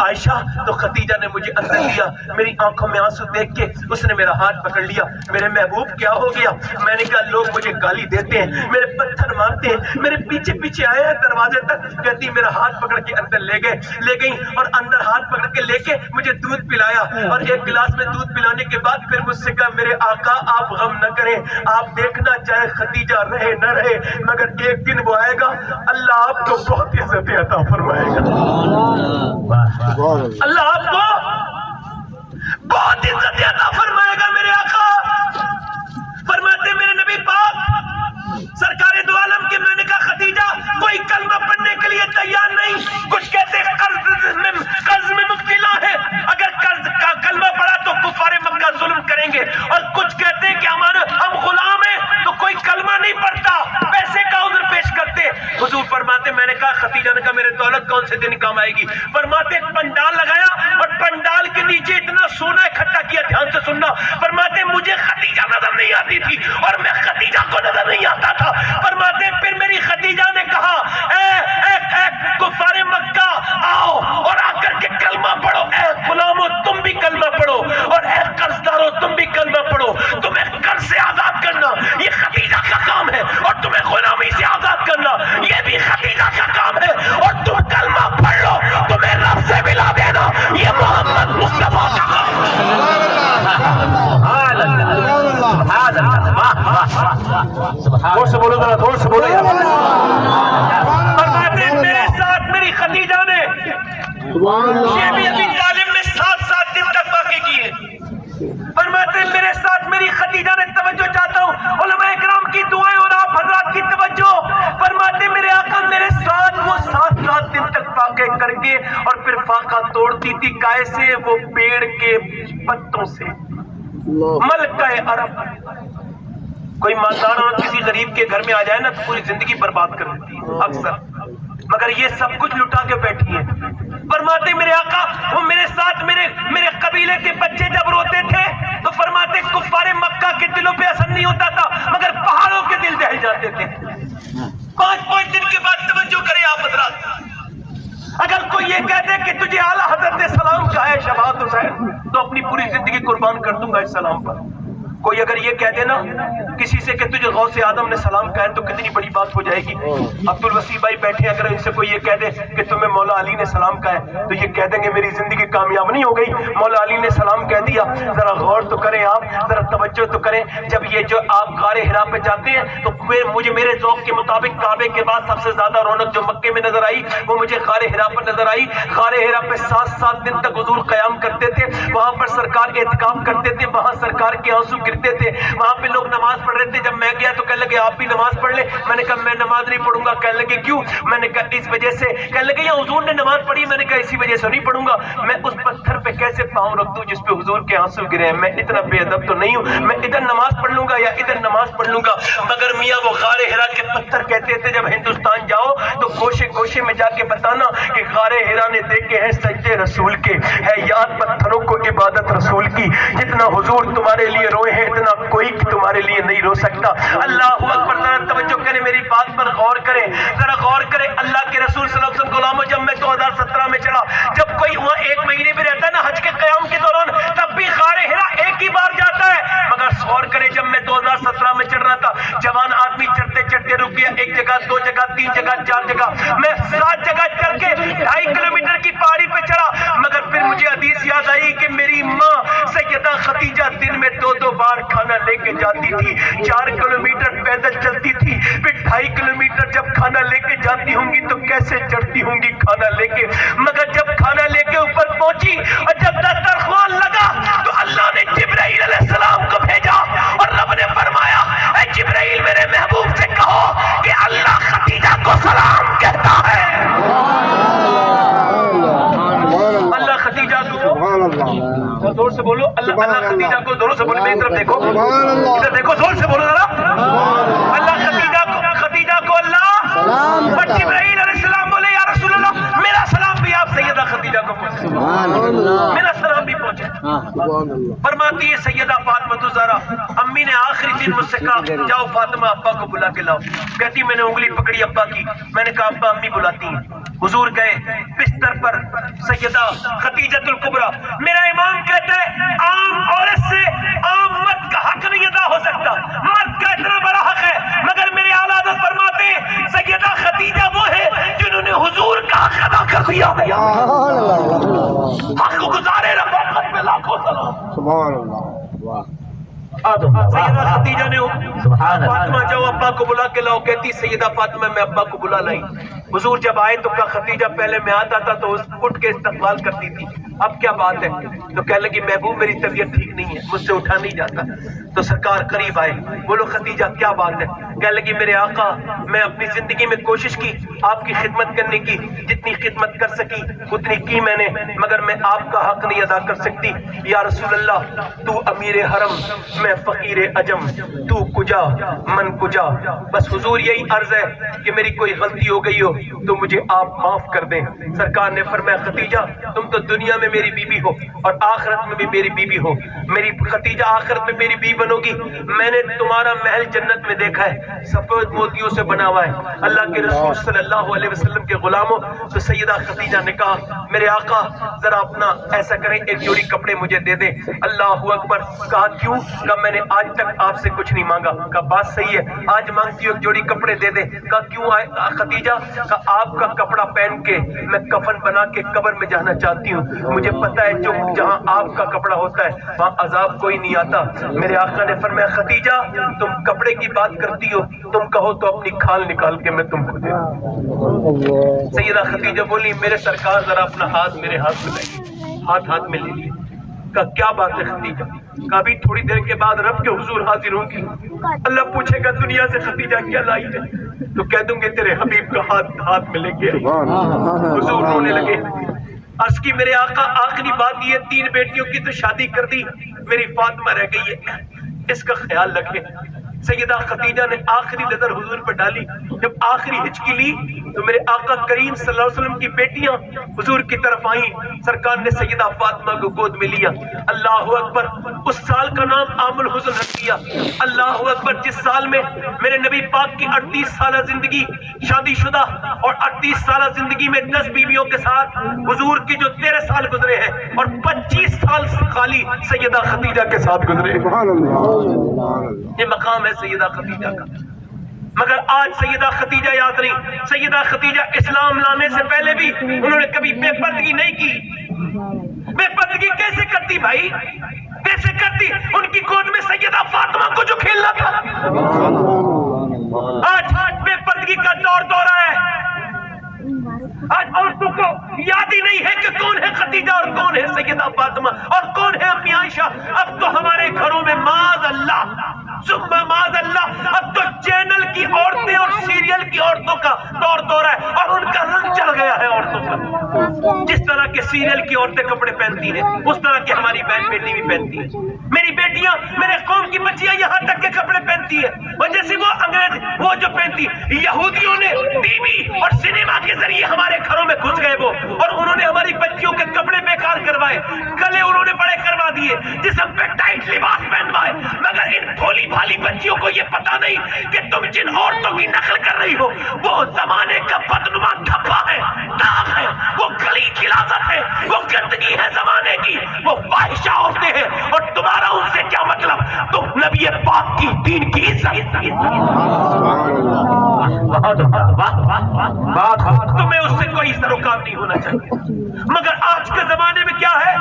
عائشہ تو خدیجہ نے مجھے اندر لیا, میری آنکھوں میں آنسو دیکھ کے اس نے میرا ہاتھ پکڑ لیا. میرے محبوب کیا ہو گیا؟ میں نے کہا لوگ مجھے گالی دیتے ہیں, میرے پتھر مارتے ہیں, میرے پیچھے پیچھے آئے ہیں دروازے تک. کہتی میرا ہاتھ پکڑ کے اندر لے گئی اور اندر ہاتھ پکڑ کے لے کے مجھے دودھ پلایا, اور ایک گلاس میں دودھ پلانے کے بعد پھر مجھ سے کہا میرے آقا آپ غم نہ کریں, آپ دیکھنا چاہے خدیجہ رہے نہ رہے مگر ایک دن وہ آئے گا اللہ آپ کو بہت عزت عطا فرمائے گا. اللہ آپ کو بہت عزت عطا فرمائے گا. میرے آقا فرماتے میرے نبی پاک سرکار دو عالم کے, میں نے کہا خدیجہ کوئی کلمہ پڑھنے کے لیے تیار نہیں. کچھ کہتے قرض میں مبتلا ہے, اگر قرض کا کلمہ پڑھا تو کفار مکہ ظلم کریں گے, اور کچھ کہتے ہیں کہ ہم غلام ہیں تو کوئی کلمہ نہیں پڑھتا, پیسے کا عذر پیش کرتے. حضور فرماتے میں نے کہا خدیجہ نے کہا میرے دولت کون سے دن کام آئے گی؟ فرماتے پنڈال لگایا اور پنڈال کے نیچے اتنا سونا اکٹھا کیا. دھیان سے سننا, فرماتے مجھے خدیجہ نظر نہیں آتی تھی اور میں خدیجہ کو نظر نہیں آتا تھا. فرماتے پھر میری خدیجہ نے کہا اے کفار مکہ آؤ اور آ کر کے کلمہ پڑھو, اے غلامو تم بھی کلمہ پڑھو, اور اے قرض دارو تم بھی کلمہ پڑھو. تمہیں قرض سے آزاد کرنا یہ خدیجہ کا کام ہے, اور تمہیں غلامی سے آزاد کرنا یہ بھی خدیجہ کا کام ہے, اور تم کلمہ پڑھ لو تمہیں رب سے ملا دینا یہ محمد مصطفیٰ کا کام ہے. زور سے بولو ذرا, زور سے بولو یار. فرماتے میرے ساتھ میری خدیجہ نے یہ بھی ابھی طالب میں 7 دن تک واقع کیے. فرماتے میرے ساتھ میری خدیجہ نے, توجہ چاہتا ہوں علماء اکرام کی دعائیں اور آپ حضرات کی توجہ. فرماتے میرے آقا میرے ساتھ وہ 7 دن تک فاقے کر کے اور پھر فاقہ توڑتی تھی. کائے سے؟ وہ پیڑ کے پتوں سے. ملکہ عرب, کوئی مالدار اور کسی غریب کے گھر میں آ جائے نا تو پوری زندگی برباد کر دیتی ہے اکثر, مگر یہ سب کچھ لٹا کے بیٹھی ہے. فرماتے میرے آقا وہ میرے ساتھ میرے قبیلے کے بچے جب روتے تھے تو فرماتے کفار مکہ کے دلوں پہ اثر نہیں ہوتا تھا مگر پہاڑوں کے دل دہل جاتے تھے. 5 دن کے بعد توجہ کریں آپ حضرات, اگر کوئی یہ کہتے کہ تجھے اعلیٰ حضرت نے سلام کہا ہے شفاعت حسین تو اپنی پوری زندگی قربان کر دوں گا اس سلام پر. کوئی اگر یہ کہہ دے نا کسی سے کہ تجھے غوث آدم نے سلام کہا ہے تو کتنی بڑی بات ہو جائے گی. عبدالوسیع بھائی بیٹھے, اگر ان سے کوئی یہ کہہ دے کہ تمہیں مولا علی نے سلام کہا ہے تو یہ کہہ دیں گے میری زندگی کامیاب نہیں ہو گئی, مولا علی نے سلام کہہ دیا. ذرا غور تو کریں آپ, ذرا توجہ تو کریں. جب یہ جو آپ غار حرا پہ جاتے ہیں تو مجھے میرے ذوق کے مطابق کعبے کے بعد سب سے زیادہ رونق جو مکے میں نظر آئی وہ مجھے غار حرا پر نظر آئی. غار حرا پہ 7 دن تک حضور قیام کرتے تھے, وہاں پر سرکار اعتکاف کرتے تھے, وہاں سرکار کے آنسو گرتے تھے, وہاں پہ لوگ نماز پڑھ رہے تھے. جب میں گیا تو کہنے لگے آپ بھی نماز پڑھ لیں. میں نے کہا میں نماز نہیں پڑھوں گا. کہنے لگے کیوں؟ میں نے کہا اس وجہ سے. کہنے لگے یا حضور نے نماز پڑھی؟ میں نے کہا اسی وجہ سے نہیں پڑھوں گا. میں اس پتھر پہ کیسے پاؤں رکھ دوں جس پہ حضور کے آنسو گرے ہیں؟ میں اتنا بے ادب تو نہیں ہوں, میں ادھر نماز پڑھ لوں گا یا ادھر نماز پڑھ لوں گا. مگر میاں وہ غار حرا کے پتھر کہتے تھے جب ہندوستان جاؤ تو گوشے گوشے میں جا کے بتانا کہ غار حرا نے دیکھے ہیں سجدے رسول کے, ہے یاد پتھروں کو عبادت رسول کی. جتنا حضور تمہارے لیے روئے ہیں اتنا کوئی تمہارے لیے نہیں رو سکتا. اللہ اکبر. ذرا توجہ کریں, میری بات پر غور کریں, ذرا غور کریں. اللہ کے رسول صلی اللہ علیہ وسلم غلاموں جب میں 2017 میں چلا, جب کوئی وہاں 1 مہینے بھی رہتا ہے نا حج کے قیام کے دوران تب بھی غار حرا ایک ہی بار جاتا ہے. مگر غور کریں جب میں 2017 میں چڑھ رہا تھا جوان آدمی چڑھتے چڑھتے رک گیا, 1 جگہ 2 جگہ 3 جگہ 4 جگہ, میں 7 جگہ چڑھ کے 2.5 کلومیٹر کی پہاڑی پہ چڑھا. مگر پھر مجھے حدیث یاد آئی کہ میری ماں سیدہ خدیجہ دن میں 2 بار کھانا لے کے جاتی تھی, 4 کلومیٹر پیدل چلتی تھی, پھر 2.5 کلومیٹر جب کھانا لے کے جاتی ہوں گی تو کیسے چڑھتی ہوں گی کھانا لے کے. مگر جب کھانا لے کے اوپر پہنچی اور جب دسترخوان اور زور سے بولو اللہ اللہ خدیجہ کو زور سے بولو، میری طرف دیکھو، ادھر دیکھو، زور سے بولو ذرا، اللہ خدیجہ کو اللہ اور جبرائیل علیہ السلام بولے یا رسول اللہ میرا سلام بھی آپ سیدہ خدیجہ کو پہنچے، میرا سلام بھی پہنچے۔ فرماتی ہے سیدہ فاطمہ الزہرا، امی نے آخری دن مجھ سے کہا جاؤ فاطمہ ابا کو بلا کے لاؤ، کہتی میں نے انگلی پکڑی ابا کی، میں نے کہا ابا امی بلاتی ہیں، حضور گئے بستر پر، سیدہ خدیجۃ الکبریٰ، میرا امام کہتا ہے عام عورت سے عام مرد کا حق نہیں ادا ہو سکتا، مرد کا اتنا بڑا حق ہے، مگر میرے اعلیٰ حضرت فرماتے ہیں سیدہ خدیجہ وہ ہے جنہوں نے حضور کا حق ادا کر دیا، حق گزارے رفاقت میں لاکھوں سلام۔ سبحان اللہ۔ سیدہ خدیجہ نے فاطمہ جاؤ ابا کو بلا کے لاؤ، کہتی سیدہ فاطمہ میں ابا کو بلا لائی، حضور جب آئے تو کہا خدیجہ پہلے میں آتا تھا تو اٹھ کے استقبال کرتی تھی، اب کیا بات ہے؟ تو کہنے لگی محبوب میری طبیعت ٹھیک نہیں ہے، مجھ سے اٹھا نہیں جاتا، تو سرکار قریب آئے، بولو خدیجہ کیا بات ہے؟ کہنے لگی میرے آقا میں اپنی زندگی میں کوشش کی آپ کی خدمت کرنے کی، جتنی خدمت کر سکی اتنی کی میں نے، مگر میں آپ کا حق نہیں ادا کر سکتی، یا رسول اللہ تو امیر حرم میں فقیر عجم، تو کجا من کجا، بس حضور یہی عرض ہے کہ میری کوئی غلطی ہو گئی ہو تو مجھے آپ معاف کر دیں۔ سرکار نے فرمایا خدیجہ تم تو دنیا میں میری بیوی ہو اور آخرت میں بھی میری بیوی ہو، میری خدیجہ آخرت میں میری بیوی بنو گی، میں نے تمہارا محل جنت میں دیکھا ہے سفید موتیوں سے بنا ہوا ہے، اللہ کے رسول صلی اللہ علیہ وسلم کے غلاموں۔ تو سیدہ خدیجہ نے کہا میرے آقا ذرا اپنا ایسا کریں ایک جوڑی کپڑے مجھے دے دیں، اللہ اکبر، کہا کیوں؟ کہا میں نے آج تک آپ سے کچھ نہیں مانگا، کہا بات صحیح ہے آج مانگتی ہوں ایک جوڑی کپڑے دے دیں، کہا کیوں خدیجہ؟ کہا آپ کا کپڑا پہن کے میں کفن بنا کے قبر میں جانا چاہتی ہوں، مجھے پتا ہے جو جہاں آپ کا کپڑا ہوتا ہے وہاں عذاب کوئی نہیں آتا۔ میرے آقا نے فرمایا خدیجہ تم کپڑے کی بات کرتی ہو، تم کہو تو اپنی کھال نکال کے میں تم کو دے دوں۔ سیدہ خدیجہ بولی میرے سرکار ذرا اپنا ہاتھ میرے ہاتھ میں لائیے، ہاتھ میں لے لیے، کہا کیا بات ہے خدیجہ؟ کہا ابھی تھوڑی دیر کے بعد رب کے حضور حاضر ہوں گی، اللہ پوچھے گا دنیا سے خدیجہ کیا لائی ہے تو کہہ دوں گے تیرے حبیب کا ہاتھ میں لے کے آئی۔ حضور رونے لگے، عرض کی میرے آقا آخری بات یہ 3 بیٹیوں کی تو شادی کر دی، میری فاطمہ رہ گئی ہے، اس کا خیال رکھے۔ سیدہ خدیجہ نے آخری نظر حضور پر ڈالی، جب آخری ہچکی لی تو میرے آقا کریم صلی اللہ علیہ وسلم کی بیٹیاں حضور کی طرف آئیں، سرکار نے سیدہ فاطمہ کو گود میں لیا، اللہ اکبر، اس سال کا نام عام الحزن رکھ دیا، اللہ اکبر، جس سال میں میرے نبی پاک کی 38 سالہ زندگی شادی شدہ اور 38 سالہ زندگی میں 10 بیویوں کے ساتھ حضور کی جو 13 سال گزرے ہیں اور 25 سال خالی سیدہ خدیجہ کے ساتھ گزرے، یہ مقام ہے سیدہ خدیجہ کا۔ مگر آج سیدہ خدیجہ یاد نہیں، سیدہ خدیجہ اسلام لانے سے پہلے بھی انہوں نے کبھی بے پردگی نہیں کی۔ بے پردگی کیسے کرتی بھائی؟ کیسے کرتی؟ ان کی گود میں سیدہ فاطمہ کو جو کھیلنا تھا۔ آج بے پردگی کا دورہ ہے، آج عورتوں کو یاد ہی نہیں ہے کہ کون ہے خدیجہ اور کون ہے سیدہ فاطمہ اور کون ہے امی عائشہ۔ اب تو ہمارے گھروں میں معاذ اللہ ثم معاذ اللہ اب تو چینل کی عورتیں اور سیریل کی عورتوں کا دور ہے اور ان کا رنگ چڑھ گیا ہے عورتوں پر۔ جس طرح کے سیریل کی عورتیں کپڑے پہنتی ہیں اس طرح کی ہماری بہن بیٹی بھی پہنتی ہیں، میری بیٹیاں میرے قوم کی بچیاں یہاں تک کے کپڑے پہنتی ہیں، اور جیسے وہ انگریز وہ جو پہنتی، یہودیوں نے ٹی وی اور سنیما کے ذریعے ہمارے گھروں میں گھس گئے وہ، اور انہوں نے ہماری بچیوں کے کپڑے بیکار کروائے، گلے انہوں نے بڑے کروا دیے، جسم پہ ٹائٹ لباس پہنوائے، مگر ان بھولی بھالی بچیوں کو یہ پتا نہیں کہ تم جن عورتوں کی نقل کر رہی ہو وہ زمانے کا بدنما دھبا ہے، داغ ہے، وہ گلی غلاظت ہے، وہ گندگی ہے زمانے کی، وہ فاحشہ عورتیں ہیں، اور تمہارا ان سے کیا مطلب؟ تم نبی پاک کی دین کی عزت، تمہیں اس سے کوئی سروکار نہیں ہونا چاہیے۔ مگر آج کے زمانے میں کیا ہے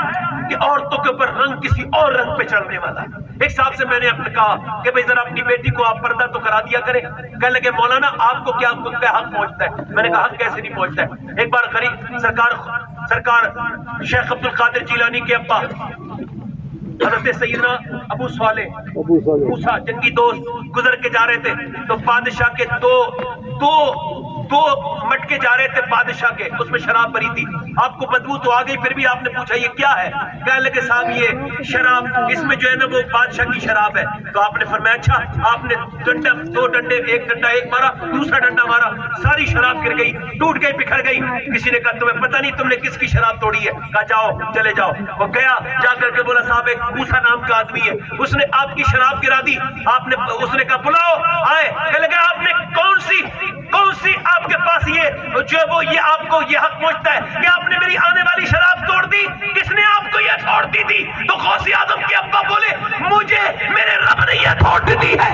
کہ عورتوں کے اوپر رنگ کسی اور رنگ پہ چڑھنے والا ہے۔ ایک صاحب سے میں نے اپنے کہا کہ بھئی ذرا اپنی بیٹی کو آپ پردہ تو کرا دیا کریں، کہنے لگے مولانا آپ کو کیا حق پہنچتا ہے؟ میں نے کہا حق کیسے نہیں پہنچتا ہے؟ ایک بار غریب سرکار شیخ عبد القادر جیلانی کے ابا حضرت سیدنا ابو صالح موسیٰ جنگی دوست گزر کے جا رہے تھے، تو بادشاہ کے دو 2 مٹکے جا رہے تھے بادشاہ کے، اس میں شراب بھری تھی، آپ کو بدبو تو آ گئی، پھر بھی آپ نے پوچھا یہ کیا ہے؟ کہنے لگے صاحب یہ شراب، اس میں جو ہے نا وہ بادشاہ کی شراب ہے۔ تو آپ نے فرمایا اچھا، آپ نے 2 ڈنڈے، ایک ڈنڈا ایک مارا، دوسرا ڈنڈا مارا، ساری شراب گر گئی، ٹوٹ گئی، بکھر گئی۔ کسی نے کہا تمہیں پتہ نہیں تم نے کس کی شراب توڑی ہے؟ کہا جاؤ چلے جاؤ۔ وہ گیا، جا کر کے بولا صاحب ایک موسیٰ نام کا آدمی ہے، اس نے آپ کی شراب گرا دی۔ آپ نے، اس نے کہا بلاؤ، آئے، کہنے لگا آپ نے کون سی آپ کے پاس یہ جو ہے وہ یہ آپ کو یہ حق پہنچتا ہے کہ آپ نے میری آنے والی شراب توڑ دی؟ کس نے آپ کو یہ توڑ دی تھی؟ تو غوث اعظم کے ابا بولے مجھے میرے رب نے یہ توڑ دی ہے۔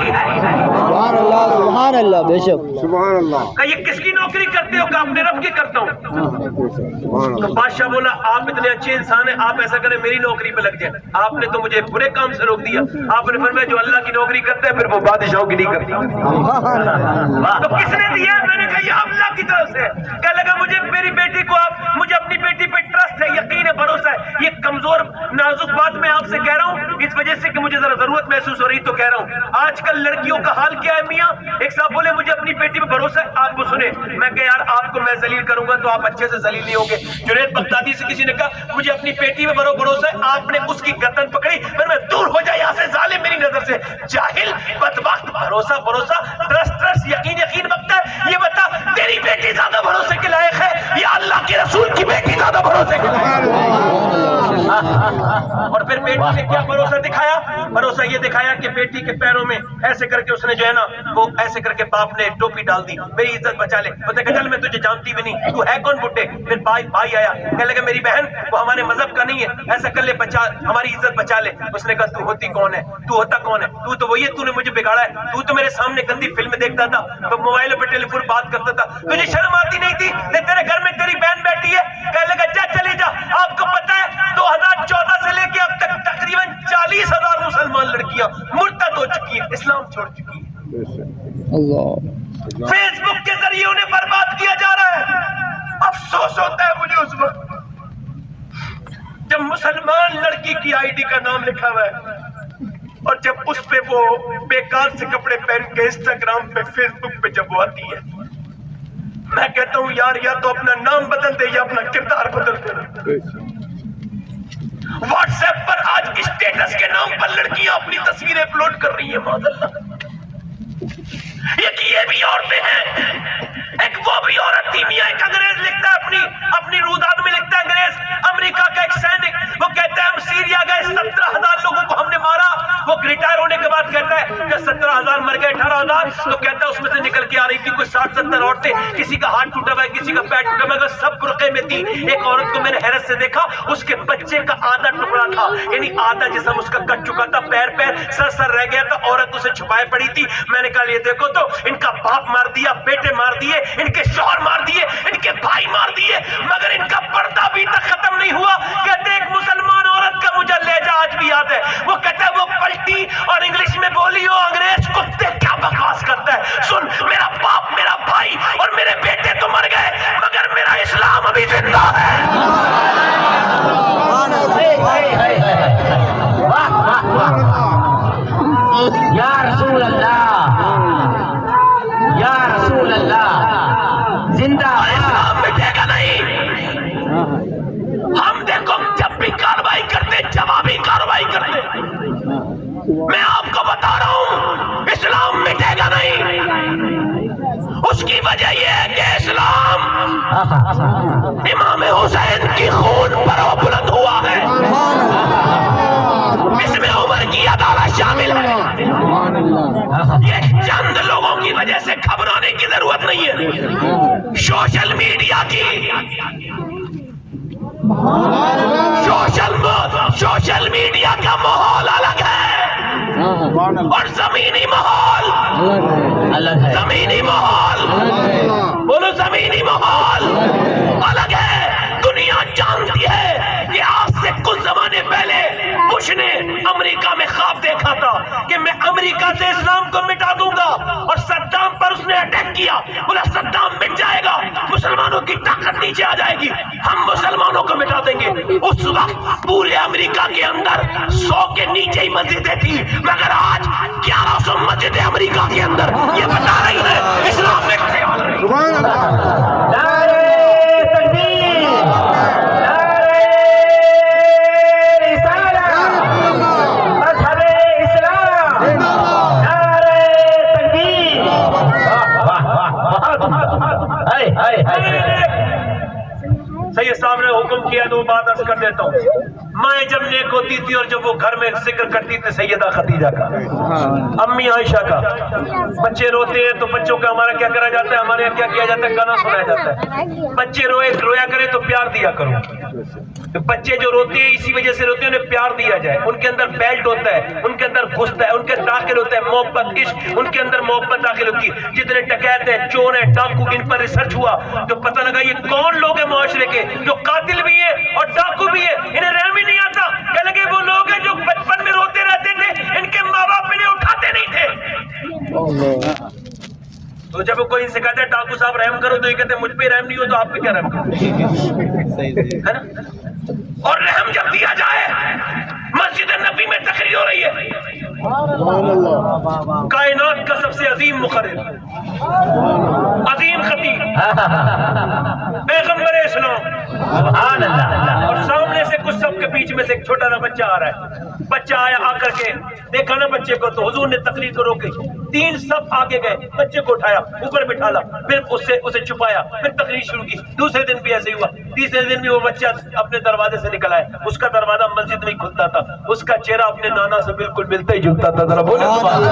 سبحان اللہ، بے شک سبحان اللہ۔ کہ یہ کس کی نوکری کرتے ہو؟ کہ اپنے رب کی کرتا ہوں۔ تو بادشاہ بولا آپ اتنے اچھے انسان ہیں، آپ ایسا کریں میری نوکری پہ لگ جائیں، آپ نے تو مجھے برے کام سے روک دیا۔ آپ نے فرمایا جو اللہ کی نوکری کرتا ہے پھر وہ بادشاہوں کی نہیں کرتا۔ تو کس نے دیا؟ میں نے کہا یہ اللہ کی طرف سے۔ کہنے لگا میری بیٹی کو مجھے اپنی بیٹی پہ ٹرسٹ ہے، یقین ہے، بھروسہ ہے۔ یہ کمزور نازک بات میں آپ سے کہہ رہا ہوں اس وجہ سے کہ مجھے ذرا ضرورت محسوس ہو رہی تو کہہ رہا ہوں۔ آج کل لڑکیوں کا حال کیا ہے میاں؟ ایک صاحب بولے مجھے اپنی بیٹی پہ بھروسہ ہے، آپ کو سنے، میں کہ یار آپ کو میں ذلیل کروں گا تو آپ اچھے سے ذلیل نہیں ہوگے۔ جنید بغدادی سے کسی نے کہا مجھے اپنی بیٹی پہ بھروسہ ہے، آپ نے اس کی گردن پکڑی، میں دور ہو جائے یہاں سے ظالم میری نظر سے۔ جاہل، بدبخت، بھروسہ ٹرسٹ، یقین بکتا ہے۔ یہ بتا تیری بیٹی زیادہ بھروسے کے لائق ہے یا اللہ کے رسول کی بیٹی زیادہ بھروسے کے لائق ہے؟ اور پھر بیٹی نے کیا بھروسہ دکھایا؟ بھروسہ یہ دکھایا کہ بیٹی کے پیروں میں ایسے کر کے اس نے جو ہے نا وہ ایسے کر کے باپ نے ٹوپی ڈال دی، میری عزت بچا لے۔ وہ کہا چل میں تجھے جانتی بھی نہیں، تو ہے کون بڈھے؟ پھر بھائی آیا، کہنے لگا میری بہن وہ ہمارے مذہب کا نہیں ہے، ایسا کر لے، بچا ہماری عزت بچا لے۔ اس نے کہا تو ہوتی کون ہے؟ تو ہوتا کون ہے؟ تو تو وہی ہے، تو نے مجھے بگاڑا ہے، تو میرے سامنے گندی فلم دیکھتا تھا، تو موبائل پہ ٹیلی فون بات کرتا تھا، تجھے شرم آتی نہیں تھی؟ تیرے گھر میں تیری بہن بیٹھی ہے۔ کہنے لگا جا چلے جا، آپ کو پتہ ہے 2014 سے لے کے اب تک تقریباً 40,000 مسلمان لڑکیاں مرتد ہو چکی ہیں، اسلام چھوڑ چکی ہیں۔ اللہ، فیس بک کے ذریعے انہیں برباد کیا جا رہا ہے۔ افسوس ہوتا ہے مجھے اس وقت جب مسلمان لڑکی کی آئی ڈی کا نام لکھا ہوا ہے اور جب اس پہ وہ بیکار سے کپڑے پہن کے انسٹاگرام پہ فیس بک پہ جب وہ آتی ہے، میں کہتا ہوں یار یا تو اپنا نام بدل دے یا اپنا کردار بدل دے۔ واٹس ایپ پر آج اسٹیٹس کے نام پر لڑکیاں اپنی تصویریں اپلوڈ کر رہی ہیں، معاذ اللہ۔ یہ بھی عورتیں ہیں، ایک وہ بھی عورت تھی میاں، ایک انگریز لکھتا ہے اپنی روداد میں لکھتا ہے انگریز، امریکہ کا ایک سینک، وہ کہتا ہے ہم سیریا گئے 17,000 لوگوں کو ہم نے مارا۔ وہ ریٹائر ہونے کے بعد کہتا ہے کہ 17,000 مر گئے 18,000، تو کہتا ہے اس میں سے نکل کے آ رہی تھی کوئی 60-70 عورتیں، کسی کا ہاتھ ٹوٹا ہوا ہے، کسی کا پیر ٹوٹا ہوا ہے، سب برقعے میں تھی۔ ایک عورت کو میں نے حیرت سے دیکھا، اس کے بچے کا آدھا ٹکڑا تھا، یعنی آدھا جسم اس کا کٹ چکا تھا، پیر سر رہ گیا تھا، عورت اسے چھپائے پڑی تھی۔ میں نے کہا یہ دیکھو تو ان کا باپ مار دیا، بیٹے مار دیے، ان کے شوہر مار دیے، ان کے بھائی مار دیے، مگر ان کا پردہ بھی تک ختم نہیں ہوا۔ کہتے ایک مسلمان عورت کا مجھے لہجہ آج بھی یاد ہے، وہ کہتا ہے وہ پلٹی اور انگلش میں بولی ہو انگریز کتے کیا بکواس کرتا ہے، سن میرا باپ، میرا بھائی اور میرے بیٹے تو مر گئے مگر میرا اسلام ابھی زندہ ہے۔ یا رسول اللہ، یا رسول اللہ، زندہ اسلام مٹے گا نہیں۔ ہم دیکھو جب بھی کارروائی کرتے، جوابی کارروائی کرتے، میں آپ کو بتا رہا ہوں اسلام مٹے گا نہیں۔ اس کی وجہ یہ ہے کہ اسلام امام حسین کی خون پر بلند ہوا ہے، اس میں عمر کی عدالت شامل ہے۔ یہ چند لوگوں کی وجہ سے گھبرانے کی ضرورت نہیں ہے۔ سوشل میڈیا کی سوشل میڈیا کا ماحول الگ ہے اور زمینی ماحول الگ ہے، زمینی ماحول بولو، زمینی ماحول الگ ہے۔ دنیا جانتی ہے کہ آج سے کچھ زمانے پہلے بش نے امریکہ میں خواب دیکھا تھا کہ میں امریکہ سے اسلام کو مٹا دوں گا، اور صدام پر اس نے اٹیک کیا، بولا صدام مٹ جائے گا، مسلمانوں کی طاقت نیچے آ جائے گی، ہم مسلمانوں کو مٹا دیں گے۔ اس وقت پورے امریکہ کے اندر 100 کے نیچے ہی مسجدیں تھی، مگر آج 1100 مسجدیں امریکہ کے اندر، یہ بتا رہی ہے اسلام میں کھڑے والا نہیں۔ سبحان اللہ، نعرہ تکبیر، نعرہ رسالت، مذہب اسلام، نعرہ تکبیر۔ سید صاحب نے حکم کیا تو بات عرض کر دیتا ہوں، مائیں جب نیک ہوتی تھی اور جب وہ گھر میں ذکر کرتی تھی سیدہ خدیجہ کا، امی عائشہ کا، بچے روتے ہیں تو بچوں کا ہمارا کیا کرا جاتا ہے، ہمارے یہاں کیا کیا جاتا ہے، گانا سنایا جاتا ہے، بچے رویا کریں تو پیار دیا کرو۔ بچے جو روتے ہیں اسی وجہ سے روتے ہیں، انہیں پیار دیا جائے، ان کے اندر بیلٹ ہوتا ہے، ان کے اندر گھستا ہے، ان کے داخل ہوتا ہے محبت، عشق، ان کے اندر محبت داخل ہوتی ہے۔ جتنے ڈکیت ہیں، چور ہیں، ڈاکو، ان پر ریسرچ ہوا تو پتہ لگا یہ کون لوگ ہیں معاشرے کے جو قاتل بھی ہیں اور ڈاکو بھی ہیں، انہیں رحم ہی نہیں آتا۔ کہ لگے وہ لوگ ہیں جو بچپن میں روتے رہتے تھے، ان کے ماں باپ انہیں اٹھاتے نہیں تھے۔ تو جب کوئی ان سے کہتا ہے ڈاکو صاحب رحم کرو تو یہ کہتے ہیں مجھ پہ رحم نہیں ہو تو آپ پہ کیا رحم کرو، ہے نا؟ اور رحم جب دیا جائے، مسجد نبی میں تقریر ہو رہی ہے، کائنات کا سب سے عظیم مقرر، عظیم خطیب، پیغمبر اسلام، سبحان اللہ، اور سامنے سے کچھ سب کے بیچ میں سے ایک چھوٹا سا بچہ آ رہا ہے۔ بچہ آیا، آ کر کے دیکھا نا بچے کو تو حضور نے تقریر کو روکی، 3 صف آگے گئے، بچے کو اٹھایا، اوپر بٹھالا، پھر اسے چھپایا، پھر تقریر شروع کی۔ دوسرے دن بھی ایسے ہی ہوا، تیسرے دن بھی وہ بچہ اپنے دروازے سے نکل آیا، اس کا دروازہ مسجد میں ہی کھلتا تھا، اس کا چہرہ اپنے نانا سے بالکل ملتا ہی جلتا تھا۔ ذرا بولے سبحان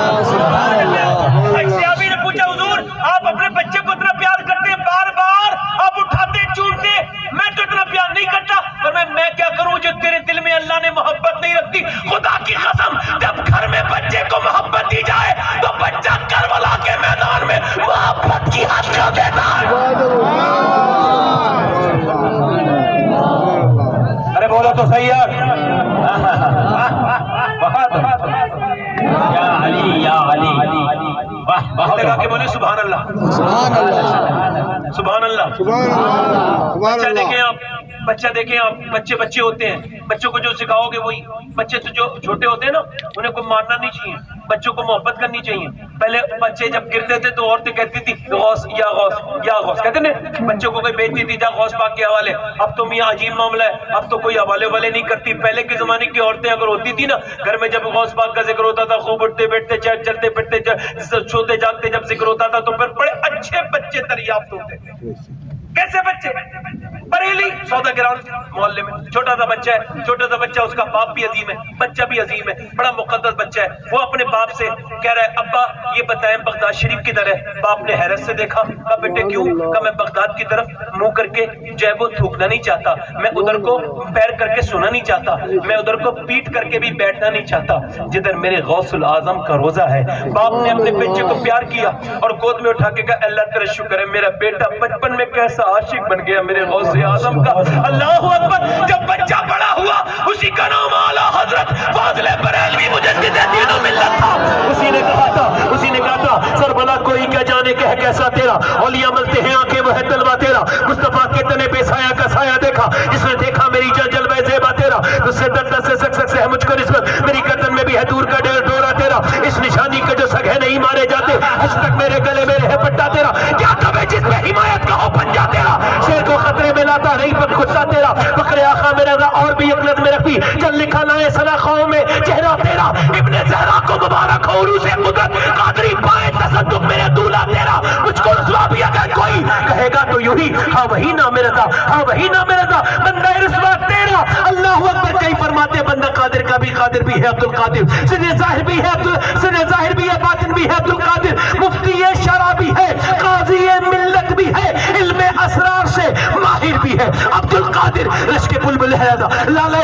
اللہ۔ ایک صحابی نے پوچھا حضور آپ اپنے بچے کو اتنا پیار کرتے ہیں، بار بار آپ اٹھاتے چومتے، میں تو اتنا پیار نہیں کرتا، اور میں کیا کروں جو تیرے دل میں اللہ نے محبت نہیں رکھتی۔ خدا کی قسم جب گھر میں بچے کو محبت دی جائے تو بچہ کربلا کے میدان میں محبت کی حد کر دیتا ہے۔ ارے بولو تو صحیح ہے۔ یا علی یا علی، واہ لگا کے بولے سبحان اللہ، سبحان اللہ، سبحان اللہ۔ سبحان اللہ، بچہ دیکھیں آپ، بچہ دیکھیں آپ، بچے ہوتے ہیں، بچوں کو جو سکھاؤ گے وہی۔ بچے تو جو چھوٹے ہوتے ہیں نا انہیں کوئی مارنا نہیں چاہیے، بچوں کو محبت کرنی چاہیے۔ پہلے بچے جب گرتے تھے تو عورتیں کہتی تھی غوث یا غوث یا غوث، کہتے نا بچوں کو کوئی بیچتی تھی جا غوث پاک کے حوالے۔ اب تو میاں عجیب معاملہ ہے، اب تو کوئی حوالے والے نہیں کرتی۔ پہلے کے زمانے کی عورتیں اگر ہوتی تھی نا گھر میں، جب غوث پاک کا ذکر ہوتا تھا خوب اٹھتے بیٹھتے چلتے پھرتے سوتے جاگتے جب ذکر ہوتا تھا تو پھر بڑے اچھے بچے دریافت ہوتے تھے۔ کیسے بچے؟ بریلی سودا گران محلے میں چھوٹا سا بچہ ہے، چھوٹا سا بچہ، اس کا باپ بھی عظیم ہے، بچہ بھی عظیم ہے، بڑا مقدس بچہ ہے۔ وہ اپنے باپ سے کہہ رہا ہے ابا یہ بتائیں بغداد شریف کدھر ہے؟ باپ نے حیرت سے دیکھا، کہا بیٹے کیوں؟ کہا میں بغداد کی طرف منہ کر کے جو ہے وہ تھوکنا نہیں چاہتا، میں ادھر کو پیر کر کے سونا نہیں چاہتا، میں ادھر کو پیٹ کر کے بھی بیٹھنا نہیں چاہتا جدھر میرے غوث العظم کا روزہ ہے۔ باپ نے اپنے بچے کو پیار کیا اور گود میں اٹھا کے کہا اللہ تیرا شکر ہے میرا بیٹا بچپن میں کیسا عاشق بن گیا میرے غوث اعظم کا۔ اللہ اکبر۔ جب بچہ بڑا ہوا اسی کا نام اعلیٰ حضرت فاضل بریلوی مجدد دین و ملت تھا۔ اسی نے کہا تھا سر بلا کوئی کیا جانے کہ ہے کیسا تیرا، اولیاء ملتے ہیں آنکھیں وہ ہے تلوا تیرا، مصطفیٰ کے تنے بے سایہ کا سایہ دیکھا، جس نے دیکھا میری جلوہ زیبا تیرا، تجھ سے درد سے سک سے ہے مجھ کو نسبت، میری گردن میں بھی ہے دور کا ڈورا تیرا، اس نشانی کے جو سگ ہے نہیں مارے جاتے، حج تک میرے گلے میں رہے پٹا تیرا، کیا کبھی جس پہ حمایت کا ہو پنجا تیرا، شیر کو خطرے میں لاتا نہیں پر غصہ تیرا، فقر آخا میں رضا اور بھی ایک نظم رکھی، چل لکھا لائے سنا خواہوں میں چہرہ تیرا، ابن زہرا کو مبارک ہو عروس قدرت، قادری پائے تصدق میرے دولہ تیرا، مجھ کو رسوا بھی اگر کوئی کہے گا تو یوں ہی ہاں وہی نام رضا، ہاں وہی نام رضا، بندہ رسوا تیرا۔ اللہ اکبر۔ کئی فرماتے بندہ قادر کا بھی قادر بھی ہے عبد القادر، سر ظاہر بھی ہے باطن بھی ہے عبد القادر، مفتی شرع بھی ہے، قاضی ملت بھی ہے، علم اسرار سے ماہر بھی ہے عبد القادر، رشک بلبل ہے لالہ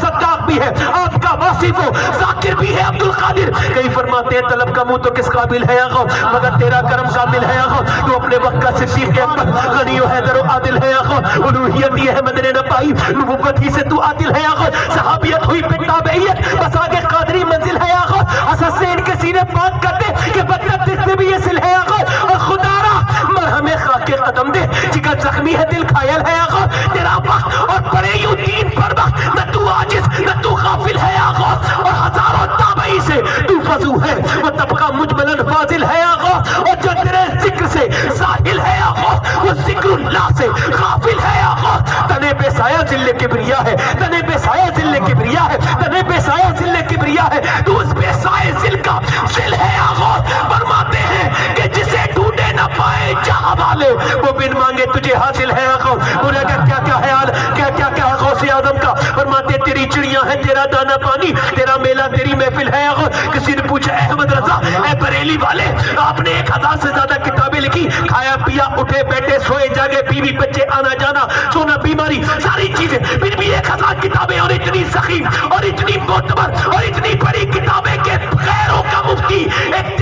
ستاق بھی ہے، آپ کا واصف و ذاکر بھی ہے عبد القادر۔ کئی فرماتے ہیں طلب کا منہ تو کس قابل ہے یا غو، مگر تیرا کرم قابل ہے یا غو، تو اپنے وقت کا صدیق اکبر غنی و حیدر و عادل ہے یا غو، الوہیت یہ احمد نے نہ پائی، نبوت ہی سے تو عادل ہے یا غو، صحابیت ہوئی پھر تابعیت، بس آگے قادری منزل ہے یا غو، اسد سے ان کے سینے پاک کرتے کہ بدتر دکھتے بھی یہ سل ہے یا غو، اور خدا را مرہم خاک قدم دے جگر زخمی ہے دل گھائل ہے آقا تیرا وقت اور پڑے یوں دین پر وقت نہ تو عاجز نہ تو غافل ہے آقا اور ہزاروں تابعی سے تو فضو ہے وہ طبقہ مجملاً فاضل ہے آقا اور جو تیرے ذکر سے ساحل ہے آقا وہ ذکر اللہ سے غافل ہے آقا تنے بے سایہ ذل کبریا ہے تنے بے سایہ ذل کبریا ہے تنے بے سایہ ذل کبریا ہے تو اس بے سایہ ذل کا ذل ہے آقا فرماتے ہیں کہ جسے ڈھونڈے نہ پائے جہاں والے وہ بن مانگے تجھے حاصل ہے آقا انہیں کا کیا کیا خیال کیا کیا کیا ہے غوث اعظم کا فرماتے تیری چڑیاں ہیں تیرا دانا پانی تیرا میلہ تیری محفل ہے آقا کسی نے پوچھا احمد رضا اے بریلی والے آپ نے 1000 سے زیادہ کتابیں لکھی کھایا پیا اٹھے بیٹھے سوئے جاگے بیوی بچے آنا جانا سونا بیماری ساری چیزیں پھر بھی 1000 کتابیں اور اتنی سخیم اور اتنی معتبر اور اتنی بڑی کتابیں کہ غیروں کا مفتی ایک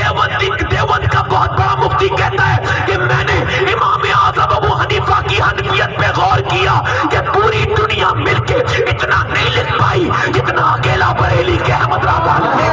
دیوبند کا بہت بڑا مفتی کہتا ہے کہ میں نے امام اعظم ابو حنیفہ کی حنفیت پہ غور کیا کہ پوری دنیا مل کے اتنا نہیں لکھ پائی جتنا اکیلا بریلی کے احمد رضا نے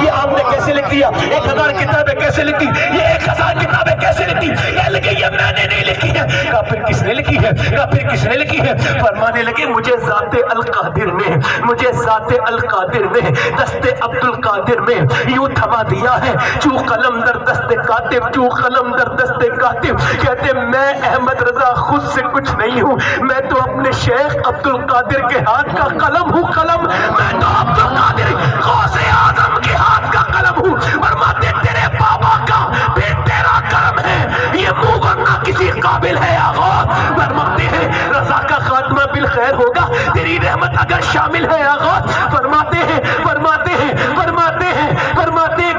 یہ آپ نے کیسے لکھ دیا 1000 کتابیں کیسے لکھی یہ 1000 کتابیں کیسے لکھی یہ لکھی یہ میں نے نہیں لکھی ہے کہا پھر کس نے لکھی ہے کہا پھر کس نے لکھی ہے فرمانے لگے مجھے ذات القادر نے مجھے ذات القادر نے دست عبد القادر میں یوں تھما دیا ہے چو قلم در دست کاتب چو قلم در دست کاتب کہتے میں احمد رضا خود سے کچھ نہیں ہوں میں تو اپنے شیخ عبد القادر کے ہاتھ کا قلم ہوں قلم میں تو عبد القادر غوث اعظم کے ہاتھ کا قلم ہوں فرماتے تیرے بابا کا پھر تیرا کرم ہے یہ منہ ورنہ کسی قابل ہے آغا فرماتے ہیں رضا کا خاتمہ بالخیر ہوگا تیری رحمت اگر شامل ہے آغا فرماتے ہیں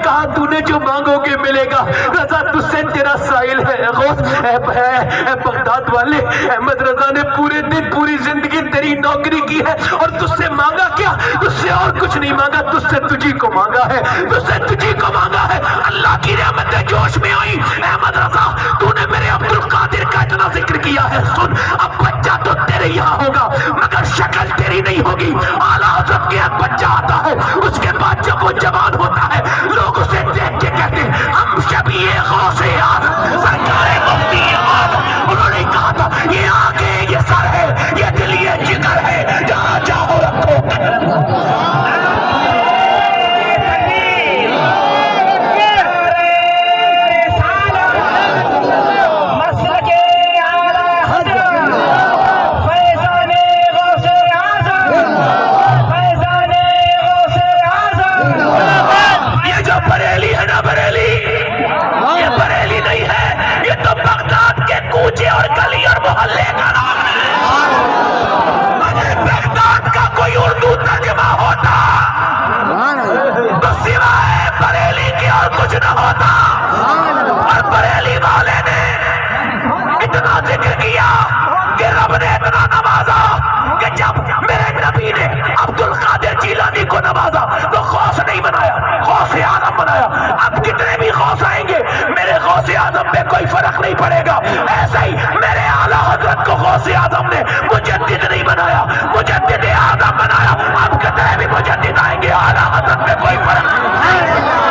کہا تو نے جو مانگو گے ملے گا رضا تجھ سے تیرا سائل ہے غوث اے بغداد والے احمد رضا نے پورے دن پوری زندگی تیری نوکری کی ہے اور تجھ سے مانگا کیا تجھ سے اور کچھ نہیں مانگا تجھ سے تجھی کو مانگا ہے تجھ سے تجھی کو مانگا ہے اللہ کی رحمت جوش میں آئی احمد رضا تو نے میرے عبد القادر کا اتنا ذکر کیا ہے سن اب بچہ تو تیرے یہاں ہوگا مگر شکل تیری نہیں ہوگی اعلیٰ حضرت کے ایک بچہ آتا ہے اس کے بعد جب وہ جوان ہوتا ہے لوگ اسے دیکھ کے کہتے ہیں ہم شبیہ غوث اعظم سرکار مفتی اعظم انہوں نے کہا تھا یہ آگے یہ سر ہے یہ دل یہ جگر ہے جہاں چاہو رکھو اور گلی اور محلے کا نام ہے اگر بغداد کا کوئی اردو ترجمہ ہوتا تو سوائے بریلی کے اور کچھ نہ ہوتا اور بریلی والے نے اتنا ذکر کیا کہ رب نے اتنا نوازا کہ جب میرے نبی نے عبد القادر جیلانی کو نوازا تو غوث نہیں بنایا غوث اعظم بنایا اب کتنے بھی غوث آئیں گے میرے غوث اعظم پہ کوئی فرق نہیں پڑے گا ایسا ہی میرے اعلیٰ حضرت کو غوث اعظم نے مجدد نہیں بنایا مجدد اعظم بنایا اب کتنے بھی مجدد آئیں گے اعلیٰ حضرت پہ کوئی فرق نہیں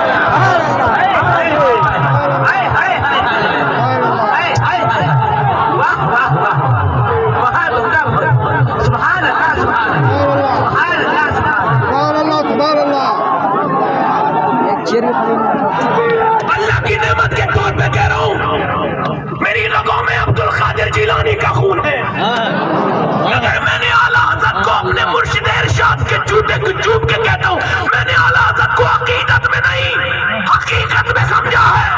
اللہ کی نعمت کے طور پہ کہہ رہا ہوں میری رگوں میں عبد القادر جیلانی کا خون ہے اگر میں نے اعلیٰ حضرت کو اپنے مرشد ارشاد کے جوتے کو چوب کے کہتا ہوں میں نے اعلیٰ حضرت کو عقیدت میں نہیں حقیقت میں سمجھا ہے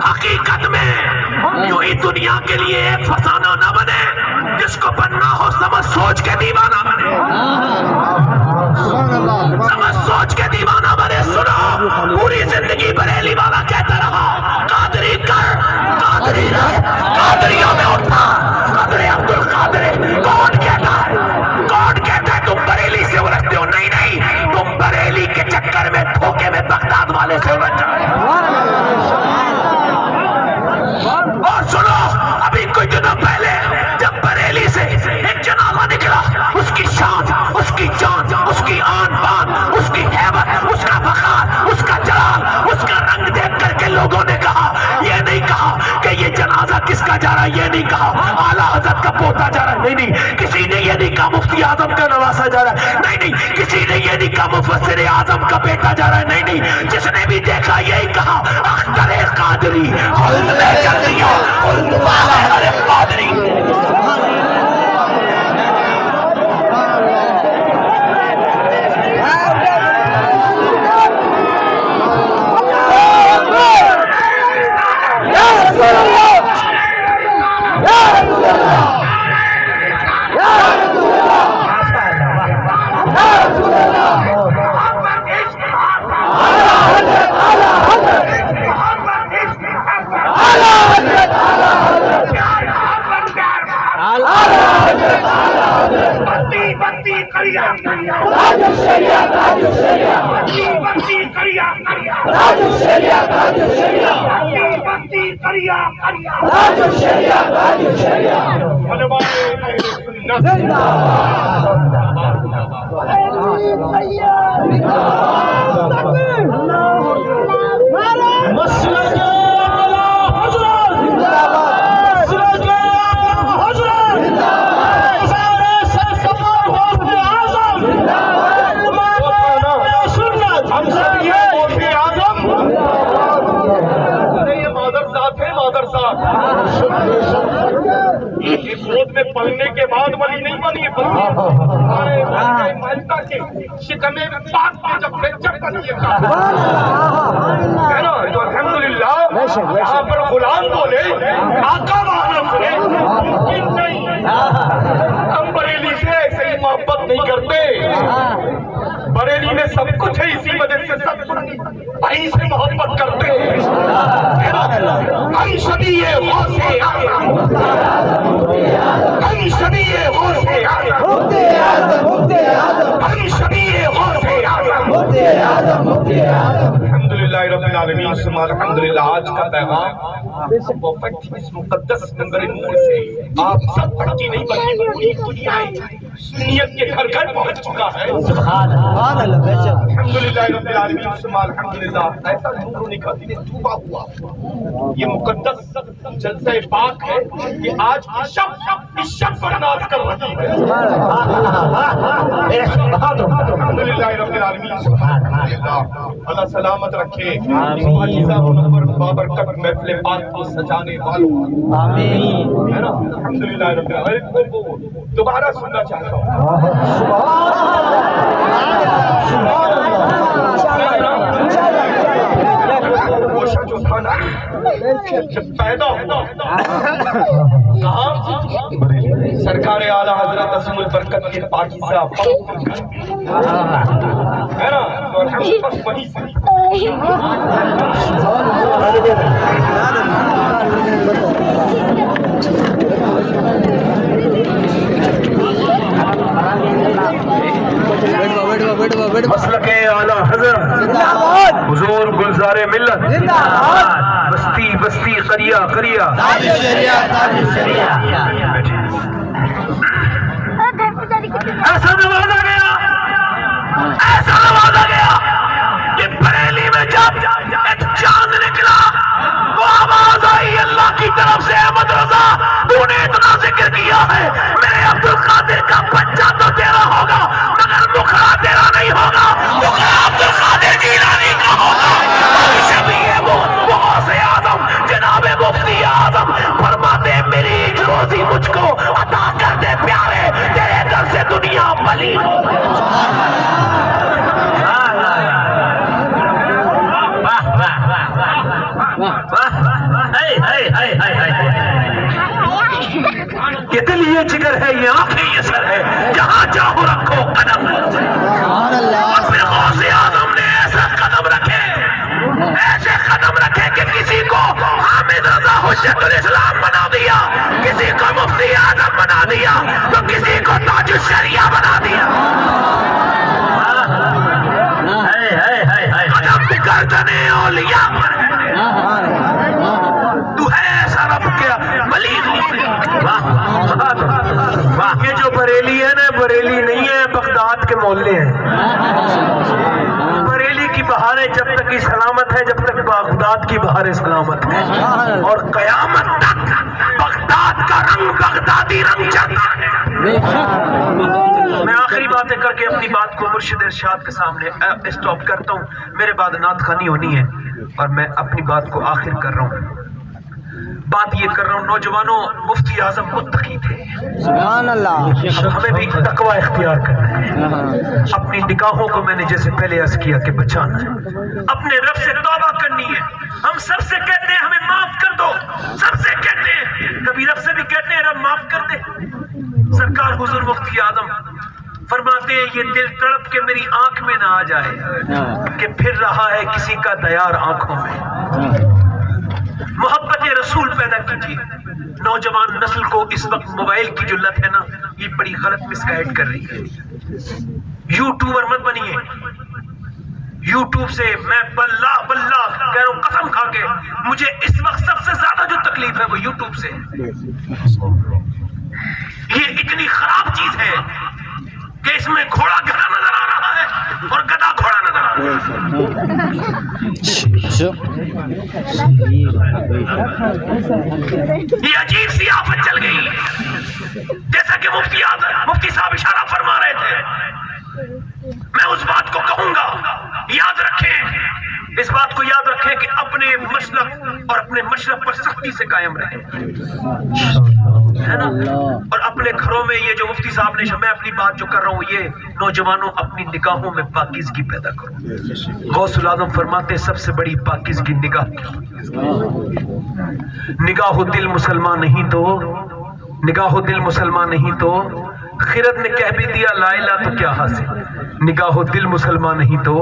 حقیقت میں یوں ہی دنیا کے لیے ایک فسانہ نہ بنے جس کو بننا ہو سمجھ سوچ کے دیوانہ بنے سمجھ سوچ کے دیوانہ بنے سنو پوری زندگی بریلی والا کہتا رہا قادری کر قادری رہ قادریوں میں اٹھا قادری عبد القادر کون کہتا ہے تم بریلی سے الجھتے ہو نہیں تم بریلی کے چکر میں دھوکے میں بغداد والے سے الجھ جائے اور سنو ابھی کچھ دنوں پہلے جب بریلی سے ایک جنازہ نکلا اس کی حضرت کا پوتا جا رہا ہے، نہیں نہیں، کسی نے یہ نہیں کہا مفتی اعظم کا نواسا جا رہا ہے، نہیں نہیں، کسی نے یہ نہیں کہا مفسر اعظم کا بیٹا جا رہا ہے، نہیں نہیں، جس نے بھی دیکھا یہی کہا اختر قادری خلد میں کر دیا خلد والا ہے قادری۔ پڑھنے کے بعد ولی نہیں بنی شکمے پاک میں جب فریکچر کر دیا ہے نا، جو الحمدللہ یہاں پر غلام بولے آقا مانا سنے، ممکن نہیں۔ ہم بریلی سے ایسے ہی محبت نہیں کرتے، بریلی میں سب کچھ ہے، اسی وجہ سے سب بھائی سے محبت کرتے ہیں۔ ہم شبیہ غوث اعظم، ہم شبیہ غوث اعظم، ہم شبیہ غوث اعظم۔ الحمدللہ رب العالمین ثم الحمدللہ۔ آج کا پیغام اس مقدس منبر نور سے آپ سب تک کی نہیں بلکہ پوری دنیا سنیت کے گھر گھر پہنچ چکا ہے۔ الحمدللہ رب العالمین ثم الحمدللہ۔ ایسا نور نکل کے ڈوبا ہوا یہ مقدس جلسہ پاک ہے کہ آج اس شب پر ناز کر رہی ہے۔ الحمدللہ رب العالمین ثم الحمدللہ۔ اللہ سلامت رکھے بابرکت محفل پاک کو سجانے والوں، آمین، ہے نا۔ الحمدللہ رب العالمین۔ دوبارہ سننا چاہتا ہوں گوشہ جو تھا نا جب پیدا ہوا کہاں؟ سرکار اعلیٰ حضرت عظیم البرکت کے پاکیزہ ہے نا، اور ہم بس وہیں سے مسلک اعلیٰ حضرت حضور گلزار ملت بستی بستی قریہ قریہ ایسا نوازا گیا، ایسا نوازا گیا کہ بریلی میں جب ایک چاند نکلا تو آواز آئی اللہ کی طرف سے، احمد رضا تو نے اتنا ذکر کیا ہے، میرے عبدالقادر کا بچہ تو تیرا ہوگا مگر بخرا تیرا نہیں ہوگا، بخرا عبدالقادر جیلانی کا ہوگا۔ شبیہ غوث اعظم جناب مفتی اعظم فرماتے میری روزی مجھ کو عطا کر دے پیارے، تیرے در سے دنیا بلی ہو۔ یہ دل یہ جگر ہے، یہ آنکھیں یہ سر ہے، جہاں چاہو رکھو قدم۔ اور پھر غوث اعظم نے ایسا قدم رکھے، ایسے قدم رکھے کہ کسی کو حامد رضا حجت الاسلام بنا دیا، کسی کو مفتی اعظم بنا دیا، تو کسی کو تاج الشریعہ بنا دیا۔ قدم گردنے اولیاء پر تو ہے ایسا رب کیا ملیک۔ یہ جو بریلی ہے نا، بریلی نہیں ہے، بغداد کے محلے ہیں۔ بریلی کی بہاریں جب تک ہی سلامت ہے جب تک بغداد کی بہاریں سلامت ہے، اور قیامت تک بغداد کا رنگ بغدادی رنگ چلتا ہے۔ میں آخری باتیں کر کے اپنی بات کو مرشد ارشاد کے سامنے اسٹاپ کرتا ہوں، میرے بعد نعت خوانی ہونی ہے اور میں اپنی بات کو آخر کر رہا ہوں۔ بات یہ کر رہا ہوں، نوجوانوں مفتی اعظم متقی تھے، سبحان اللہ، ہمیں بھی تقوی اختیار کرنا ہے، اپنی نگاہوں کو میں نے جیسے پہلے عرض کیا کہ بچانا ہے، اپنے رب سے توبہ کرنی ہے۔ ہم سب سے کہتے ہیں ہمیں معاف کر دو، سب سے کہتے ہیں، کبھی رب سے بھی کہتے ہیں رب معاف کر دے۔ سرکار حضور مفتی اعظم فرماتے ہیں یہ دل تڑپ کے میری آنکھ میں نہ آ جائے کہ پھر رہا ہے کسی کا دیار آنکھوں میں۔ محبت رسول پیدا کیجیے۔ نوجوان نسل کو اس وقت موبائل کی جو لت ہے نا، یہ بڑی غلط مس گائیڈ کر رہی ہے۔ یوٹیوبر مت بنیے، یوٹیوب سے میں باللہ باللہ کہہ رہا ہوں قسم کھا کے، مجھے اس وقت سب سے زیادہ جو تکلیف ہے وہ یوٹیوب سے ہے۔ یہ اتنی خراب چیز ہے کہ اس میں گھوڑا گدھا نظر آ رہا ہے اور گدھا گھوڑا نظر آ رہا ہے۔ یہ عجیب سی آفت چل گئی، جیسا کہ مفتی صاحب اشارہ فرما رہے تھے۔ میں اس بات کو کہوں گا، یاد رکھیں، اس بات کو یاد رکھیں کہ اپنے مسلک اور اپنے مشرب پر سختی سے قائم رہیں، ہے نا؟ اور اپنے گھروں میں یہ جو مفتی صاحب نے، میں اپنی بات جو کر رہا ہوں، یہ نوجوانوں اپنی نگاہوں میں پاکیزگی پیدا کرو۔ غوث العظم فرماتے سب سے بڑی پاکیزگی نگاہ کی، نگاہ دل مسلمان نہیں تو، نگاہ دل مسلمان نہیں تو، خرد نے کہہ بھی دیا لا الہ تو کیا حاصل، نگاہ دل مسلمان نہیں تو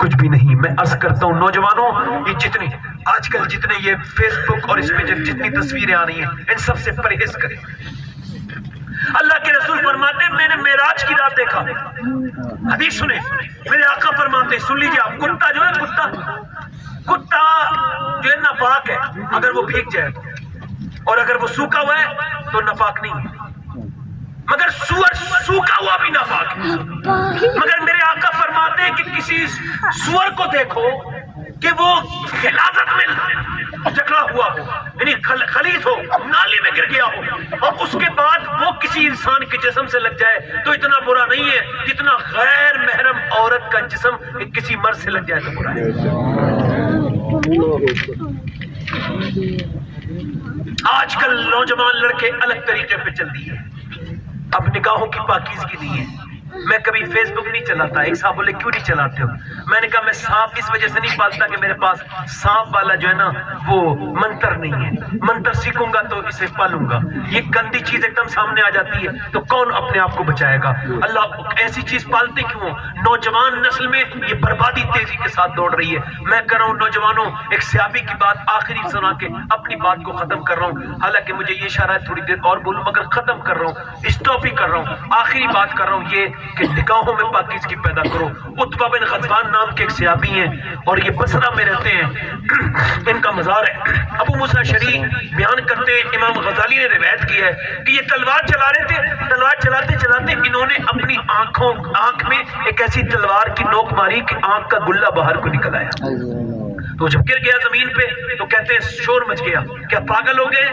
کچھ بھی نہیں۔ میں عرض کرتا ہوں نوجوانوں، یہ جتنی آج کل جتنے یہ فیس بک اور اس میں جتنی تصویریں آ رہی ہیں، ان سب سے پرہیز کریں۔ اللہ کے رسول فرماتے ہیں میں نے معراج کی رات دیکھا، حدیث سنیں، میرے آقا فرماتے ہیں، سن لیجیے آپ، کتا جو ہے کتا جو ہے ناپاک ہے اگر وہ بھیگ جائے، اور اگر وہ سوکھا ہوا ہے تو ناپاک نہیں ہے، مگر سور سوکھا ہوا بھی ناپاک ہے۔ مگر میرے آقا فرماتے ہیں کہ کسی سور کو دیکھو کہ وہ غلاظت میں جکڑا ہوا ہو، یعنی خلیص ہو، نالی میں گر گیا ہو، اور اس کے بعد وہ کسی انسان کے جسم سے لگ جائے تو اتنا برا نہیں ہے جتنا غیر محرم عورت کا جسم کسی مرد سے لگ جائے تو برا ہے۔ آج کل نوجوان لڑکے الگ طریقے پہ چل دیے، اب نگاہوں کی پاکیزگی نہیں ہے۔ میں کبھی فیس بک نہیں چلاتا، ایک صاحب بولے کیوں نہیں چلاتے ہو؟ میں نے کہا میں سانپ اس وجہ سے نہیں پالتا کہ میرے پاس سانپ والا جو ہے نا وہ منتر نہیں ہے، منتر سیکھوں گا تو اسے پالوں گا، یہ گندی چیز ایک دم سامنے آ جاتی ہے تو کون اپنے آپ کو بچائے گا؟ اللہ ایسی چیز پالتے کیوں؟ نوجوان نسل میں یہ بربادی تیزی کے ساتھ دوڑ رہی ہے۔ میں کر رہا ہوں نوجوانوں، ایک صحابی کی بات آخری سنا کے اپنی بات کو ختم کر رہا ہوں، حالانکہ مجھے یہ اشارہ ہے تھوڑی دیر اور بولوں مگر ختم کر رہا ہوں، اسٹاپ ہی کر رہا ہوں، آخری بات کر رہا ہوں یہ کہ نگاہوں میں پاکیزگی پیدا کرو۔ عتبہ بن غزوان نام کے ایک صحابی ہیں اور یہ بصرہ میں رہتے ہیں، ان کا مزار ہے۔ ابو موسیٰ شریع بیان کرتے ہیں، امام غزالی نے روایت کی ہے کہ یہ تلوار چلا رہے تھے، تلوار چلاتے چلاتے انہوں نے اپنی آنکھ میں ایک ایسی تلوار کی نوک ماری کہ آنکھ کا گلہ باہر کو نکل آیا، تو جب گر گیا زمین پہ تو کہتے ہیں شور مچ گیا، کیا پاگل ہو گئے؟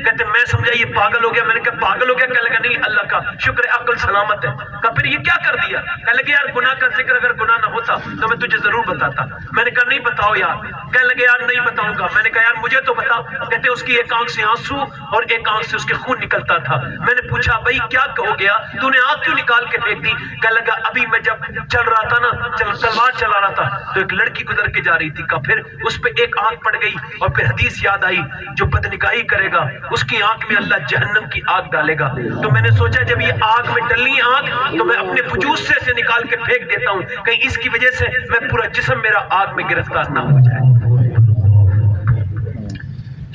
کہتے ہیں میں سمجھا یہ پاگل ہو گیا، میں نے کہا پاگل ہو گیا؟ کہنے لگا نہیں اللہ کا شکر ہے عقل سلامت ہے۔ کہا پھر یہ کیا کر دیا؟ کہنے لگے یار گناہ کا ذکر اگر گناہ نہ ہوتا تو میں تجھے ضرور بتاتا۔ میں نے کہا نہیں بتاؤ یار، کہنے لگے یار نہیں بتاؤں گا۔ میں نے کہا یار مجھے تو بتا۔ کہتے اس کی ایک آنکھ سے آنسو اور ایک آنکھ سے اس کے خون نکلتا تھا۔ میں نے پوچھا بھائی کیا ہو گیا، تو نے آنکھ کیوں نکال کے پھینک دی؟ کہنے لگا ابھی میں جب چل رہا تھا نا، تلوار چلا رہا تھا تو ایک لڑکی گزر کے جا رہی تھی، کہا پھر اس پہ ایک آنکھ پڑ گئی اور پھر حدیث یاد آئی جو بدنگاہی کرے گا اس کی آنکھ میں اللہ جہنم کی آگ ڈالے گا۔ تو میں نے سوچا جب یہ آگ میں ڈلنی آنکھ تو میں اپنے وجود سے اسے نکال کے پھینک دیتا ہوں، کہیں اس کی وجہ سے میں پورا جسم میرا آگ میں گرفتار نہ ہو جائے۔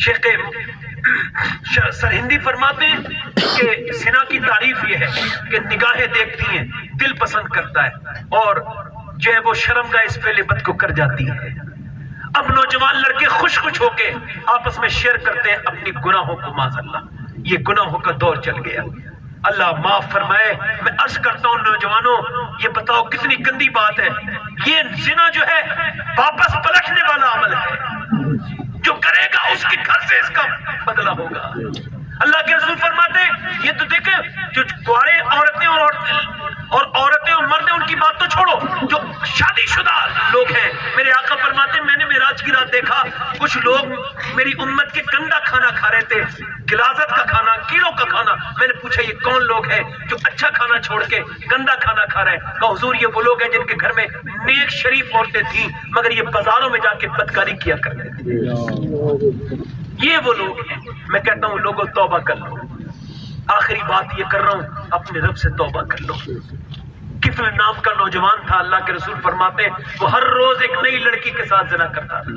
شیخ سرہندی فرماتے ہیں کہ زنا کی تعریف یہ ہے کہ نگاہیں دیکھتی ہیں، دل پسند کرتا ہے اور جو ہے وہ شرمگاہ اس پہلے بد کو کر جاتی ہے۔ اب نوجوان لڑکے خوش ہو کے آپس میں شیئر کرتے ہیں اپنی گناہوں کو، معاذ اللہ یہ گناہوں کا دور چل گیا۔ اللہ معاف فرمائے. میں عرض کرتا ہوں نوجوانوں، یہ بتاؤ کتنی گندی بات ہے. یہ زنا جو ہے واپس پلٹنے والا عمل ہے. جو کرے گا اس کے گھر سے اس کا بدلہ ہوگا. اللہ کے رسول فرماتے ہیں، یہ تو دیکھیں جو کوارے عورتیں اور مرد ہیں ان کی بات تو چھوڑو، جو شادی شدہ لوگ ہیں، میرے آقا فرماتے ہیں میں نے معراج کی رات دیکھا کچھ لوگ میری امت کے گندا کھانا کھا رہے تھے، غلاظت کا کھانا، کیڑوں کا کھانا. میں نے پوچھا یہ کون لوگ ہیں جو اچھا کھانا چھوڑ کے گندا کھانا کھا رہے ہیں؟ کہا حضور یہ وہ لوگ ہیں جن کے گھر میں نیک شریف عورتیں تھیں مگر یہ بازاروں میں جا کے بدکاری کیا کرتے تھے. یہ وہ لوگ ہیں. میں کہتا ہوں لوگوں توبہ کر لو. آخری بات یہ کر رہا ہوں، اپنے رب سے توبہ کر لو. کفل نام کا نوجوان تھا، اللہ کے رسول فرماتے ہیں وہ ہر روز ایک نئی لڑکی کے ساتھ زنا کرتا تھا.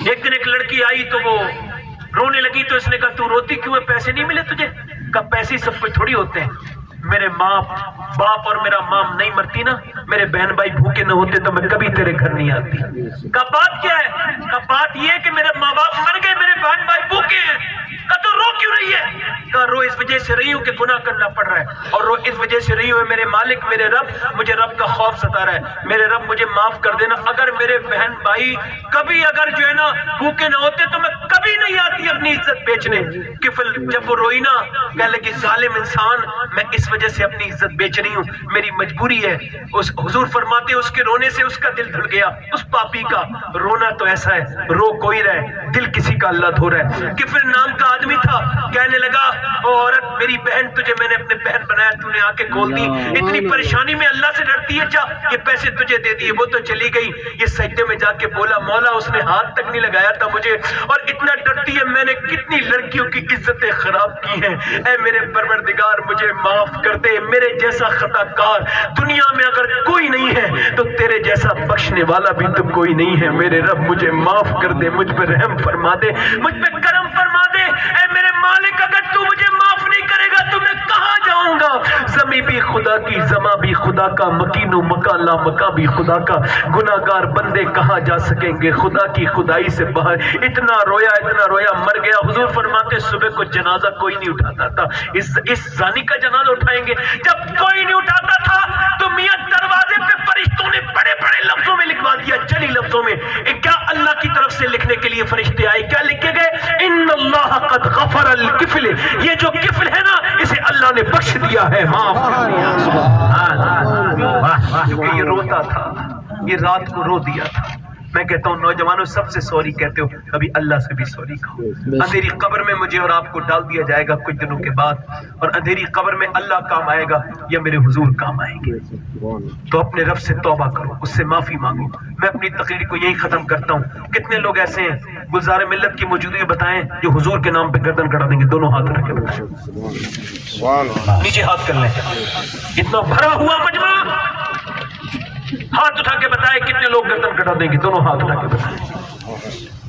ایک دن ایک لڑکی آئی تو وہ رونے لگی تو اس نے کہا تو روتی کیوں ہے، پیسے نہیں ملے تجھے؟ کہا پیسے سب کچھ تھوڑی ہوتے ہیں، میرے ماں باپ اور میرا ماں نہیں مرتی نا، میرے بہن بھائی بھوکے نہ ہوتے تو میں کبھی تیرے گھر نہیں آتی. کہا بات کیا ہے؟ کہا بات یہ ہے کہ میرے ماں باپ مر گئے، میرے بہن بھائی بھوکے ہیں. کہا تو رو کیوں رہی ہے؟ کہا رو اس وجہ سے رہی ہوں کہ گناہ کرنا پڑ رہا ہے، اور رو اس وجہ سے رہی ہوں میرے مالک میرے رب مجھے رب کا خوف ستا رہا ہے، میرے رب مجھے معاف کر دینا. اگر میرے بہن بھائی کبھی اگر جو ہے نا بھوکے نہ ہوتے تو میں کبھی نہیں آتی اپنی عزت بیچنے. کفل جب وہ روئی نا کہنے لگی ظالم انسان میں اس وجہ سے اپنی عزت بیچ رہی ہوں، میری مجبوری ہے. اس حضور فرماتے اس کے رونے سے اس کا دل دھڑ گیا. اس پاپی کا رونا تو ایسا ہے رو کوئی رہے، دل کسی کا اللہ دھو رہا ہے. کفل نام کا آدمی تھا، کہنے لگا او عورت میری بہن تجھے میں نے اپنے بہن بنایا، تو نے آ کے کھول دی، اتنی پریشانی میں اللہ سے ڈرتی ہے، جا یہ پیسے تجھے دے دیے. وہ تو چلی گئی. یہ سجدے میں جا کے بولا مولا اس نے ہاتھ تک نہیں لگایا تھا مجھے، اور اتنا ڈرتی ہے میں نے کتنی لڑکیوں کی عزتیں خراب کی ہیں. اے میرے پروردگار مجھے معاف کر دے، میرے جیسا خطا کار دنیا میں اگر کوئی نہیں ہے تو تیرے جیسا بخشنے والا بھی تو کوئی نہیں ہے. میرے رب مجھے معاف کر دے، مجھ پہ رحم فرما دے، مجھ پہ کرم فرما دے. اے میرے مالک اگر تو مجھے معاف نہیں کرے گا تو میں کہاں جاؤں گا؟ زمین بھی خدا کی، زماں بھی خدا کا، مکین و مکان لا مکان بھی خدا کا. گناہگار بندے کہاں جا سکیں گے خدا کی خدائی سے باہر؟ اتنا رویا مر گیا. حضور فرماتے صبح کو جنازہ کوئی نہیں اٹھاتا تھا. اس زانی کا جنازہ اٹھائیں گے؟ جب کوئی نہیں اٹھاتا تھا تو میاں دروازے پہ فرشتوں نے بڑے بڑے لفظوں میں لکھوا دیا، جلی لفظوں میں. کیا اللہ کی طرف سے لکھنے کے لیے فرشتے آئے؟ کیا لکھے گئے؟ ان اللہ قد غفر الکفل. یہ جو کفل ہے نا اسے اللہ نے بخش دیا ہے، معاف کر دیا. کیونکہ یہ روتا تھا، یہ رات کو رو دیا تھا. میں کہتا ہوں نوجوانوں سب سے سوری کہتے ہو، کبھی اللہ سے بھی سوری کہو. اندھیری قبر میں مجھے اور آپ کو ڈال دیا جائے گا کچھ دنوں کے بعد، اور اندھیری قبر میں اللہ کام آئے گا یا میرے حضور کام آئیں گے. تو اپنے رب سے توبہ کرو، اس سے معافی مانگو. میں اپنی تقریر کو یہی ختم کرتا ہوں. کتنے لوگ ایسے ہیں گلزار ملت کی موجودگی بتائیں جو حضور کے نام پہ گردن کٹا دیں گے؟ دونوں ہاتھ رکھ کے بتائیں، نیچے ہاتھ کر لیں. اتنا بھرا ہوا مجمع، ہاتھ اٹھا کے بتائے کتنے لوگ گردن کٹا دیں گے؟ دونوں ہاتھ اٹھا کے بتائیں.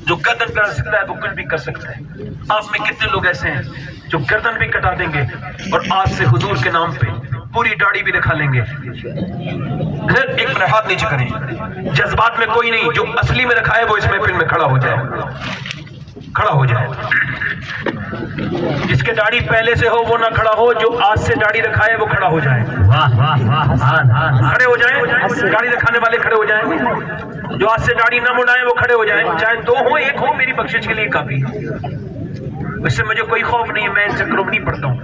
جو گردن کر سکتا ہے وہ کچھ بھی کر سکتا ہے. آپ میں کتنے لوگ ایسے ہیں جو گردن بھی کٹا دیں گے اور آج سے حضور کے نام پہ پوری داڑھی بھی دکھا لیں گے؟ ایک منٹ ہاتھ نیچے کریں. جذبات میں کوئی نہیں، جو اصلی میں رکھا ہے وہ اس محفل میں کھڑا ہو جائے، کھڑا ہو جائے. جس کے داڑھی پہلے سے ہو وہ نہ کھڑا ہو، جو آج سے داڑھی رکھا ہے وہ کھڑا ہو جائے. کھڑے ہو جائیں، داڑھی رکھانے والے کھڑے ہو جائیں. جو آج سے داڑھی نہ مڑائیں وہ کھڑے ہو جائیں. چاہے دو ہو ایک ہو، میری بخشش کے لیے کافی ہے. اس سے مجھے کوئی خوف نہیں ہے، میں ان سے کرم نہیں پڑتا ہوں.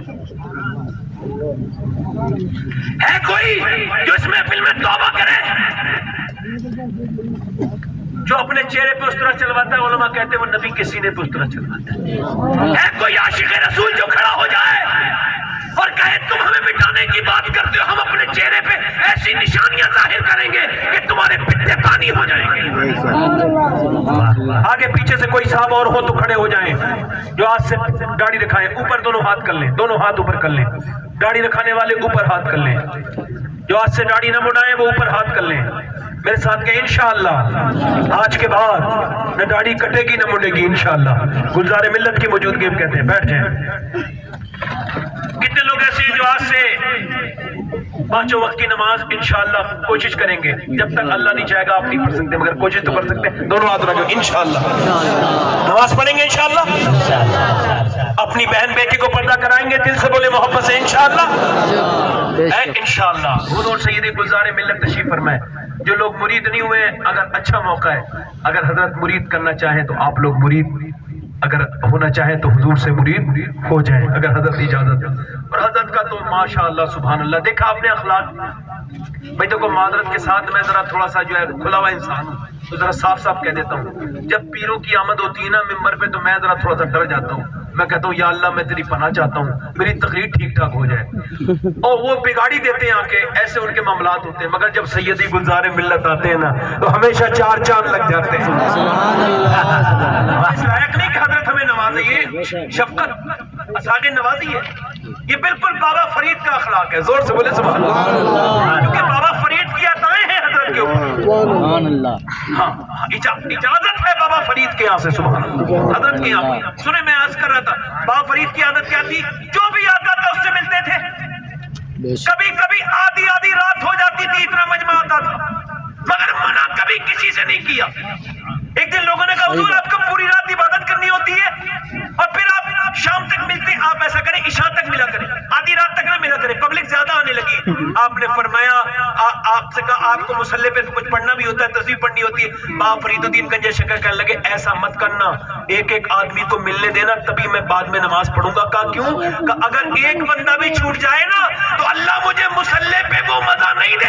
ہے کوئی جو اس محفل میں توبہ کرے؟ جو اپنے چہرے پہ اس طرح چلواتا ہے علماء کہتے ہیں وہ نبی کے سینے پہ اس طرح چلواتا ہے. ہے کوئی عاشق رسول جو کھڑا ہو جائے اور کہے تم ہمیں مٹانے کی بات کرتے ہو، ہم اپنے چہرے پہ ایسی نشانیاں ظاہر کریں گے کہ تمہارے پتے پانی ہو جائیں گے. آگے پیچھے سے کوئی صاحب اور ہو تو کھڑے ہو جائیں. جو آج سے داڑھی رکھائیں اوپر دونوں ہاتھ کر لیں، دونوں ہاتھ اوپر کر لیں. داڑھی رکھانے والے اوپر ہاتھ کر لیں. جو آج سے داڑھی نہ مڑائیں وہ اوپر ہاتھ کر لیں. میرے ساتھ کہ انشاءاللہ آج کے بعد نہ داڑھی کٹے گی نہ مڑے گی انشاءاللہ. گلزار ملت کی موجودگی میں کہتے ہیں بیٹھ جائیں. کتنے لوگ ایسے ہیں جو آج سے 5 وقت کی نماز انشاءاللہ کوشش کریں گے، جب تک اللہ نہیں چاہے گا آپ نہیں پڑھ سکتے، مگر کوشش تو کر سکتے ہیں. دونوں ہاتھ رکھو انشاءاللہ نماز پڑھیں گے انشاءاللہ. اپنی بہن بیٹی کو پردہ کرائیں گے، دل سے بولے محبت سے انشاءاللہ. انشاءاللہ حضور سید گلزار ملت تشریف فرمائے. جو لوگ مرید نہیں ہوئے، اگر اچھا موقع ہے، اگر حضرت مرید کرنا چاہیں تو آپ لوگ مرید، اگر ہونا چاہیں تو حضور سے مرید ہو جائیں اگر حضرت اجازت. اور حضرت کا تو ماشاءاللہ سبحان اللہ دیکھا آپ نے اخلاق. بھائی دیکھو معذرت کے ساتھ میں ذرا تھوڑا سا جو ہے کھلا ہوا انسان ہوں تو ذرا صاف صاف کہہ دیتا ہوں، جب پیروں کی آمد ہوتی ہے نا ممبر پہ تو میں ذرا تھوڑا سا ڈر جاتا ہوں. میں کہتا ہوں یا اللہ میں تیری پناہ چاہتا ہوں، میری تقریر ٹھیک ٹھاک ہو جائے. اور وہ بگاڑی دیتے ہیں آ کے، ایسے ان کے معاملات ہوتے ہیں. مگر جب سیدی گلزار ملت آتے ہیں نا تو ہمیشہ 4 چاند لگ جاتے ہیں. اس لائق نہیں کہ حضرت ہمیں نوازے، یہ شفقت اساغ نوازی ہے. یہ بالکل بابا فرید کا اخلاق ہے. زور سے بولے سبحان اللہ، کیونکہ بابا فرید کی عطائیں ہیں حضرت کے اوپر. سبحان اللہ. ہاں اجازت ہے بابا فرید کے یہاں سے سبحان اللہ حضرت کے یہاں. سنیں میں عرض کر رہا تھا بابا فرید کی عادت کیا تھی، جو بھی آتا تھا اس سے ملتے تھے. کبھی کبھی آدھی رات ہو جاتی تھی، اتنا مجمع آتا تھا، مگر منع کبھی کسی سے نہیں کیا. ایک دن لوگوں نے کہا حضور آپ کو پوری رات عبادت کرنی ہوتی ہے اور پھر آپ شام تک ملتے، آپ ایسا کریں عشاء تک ملا کریں، آدھی رات تک نہ ملا کریں، پبلک زیادہ آنے لگی. آپ نے فرمایا آپ سے کہا آپ کو مصلی پہ کچھ پڑھنا بھی ہوتا ہے، تصویر پڑھنی ہوتی ہے. بابا فرید الدین گنج شکر کہنے لگے ایسا مت کرنا، ایک آدمی کو ملنے دینا تبھی میں بعد میں نماز پڑھوں گا. کہا کیوں؟ کہ اگر ایک بندہ بھی چھوٹ جائے نا تو اللہ مجھے مصلی پہ وہ مزہ نہیں دے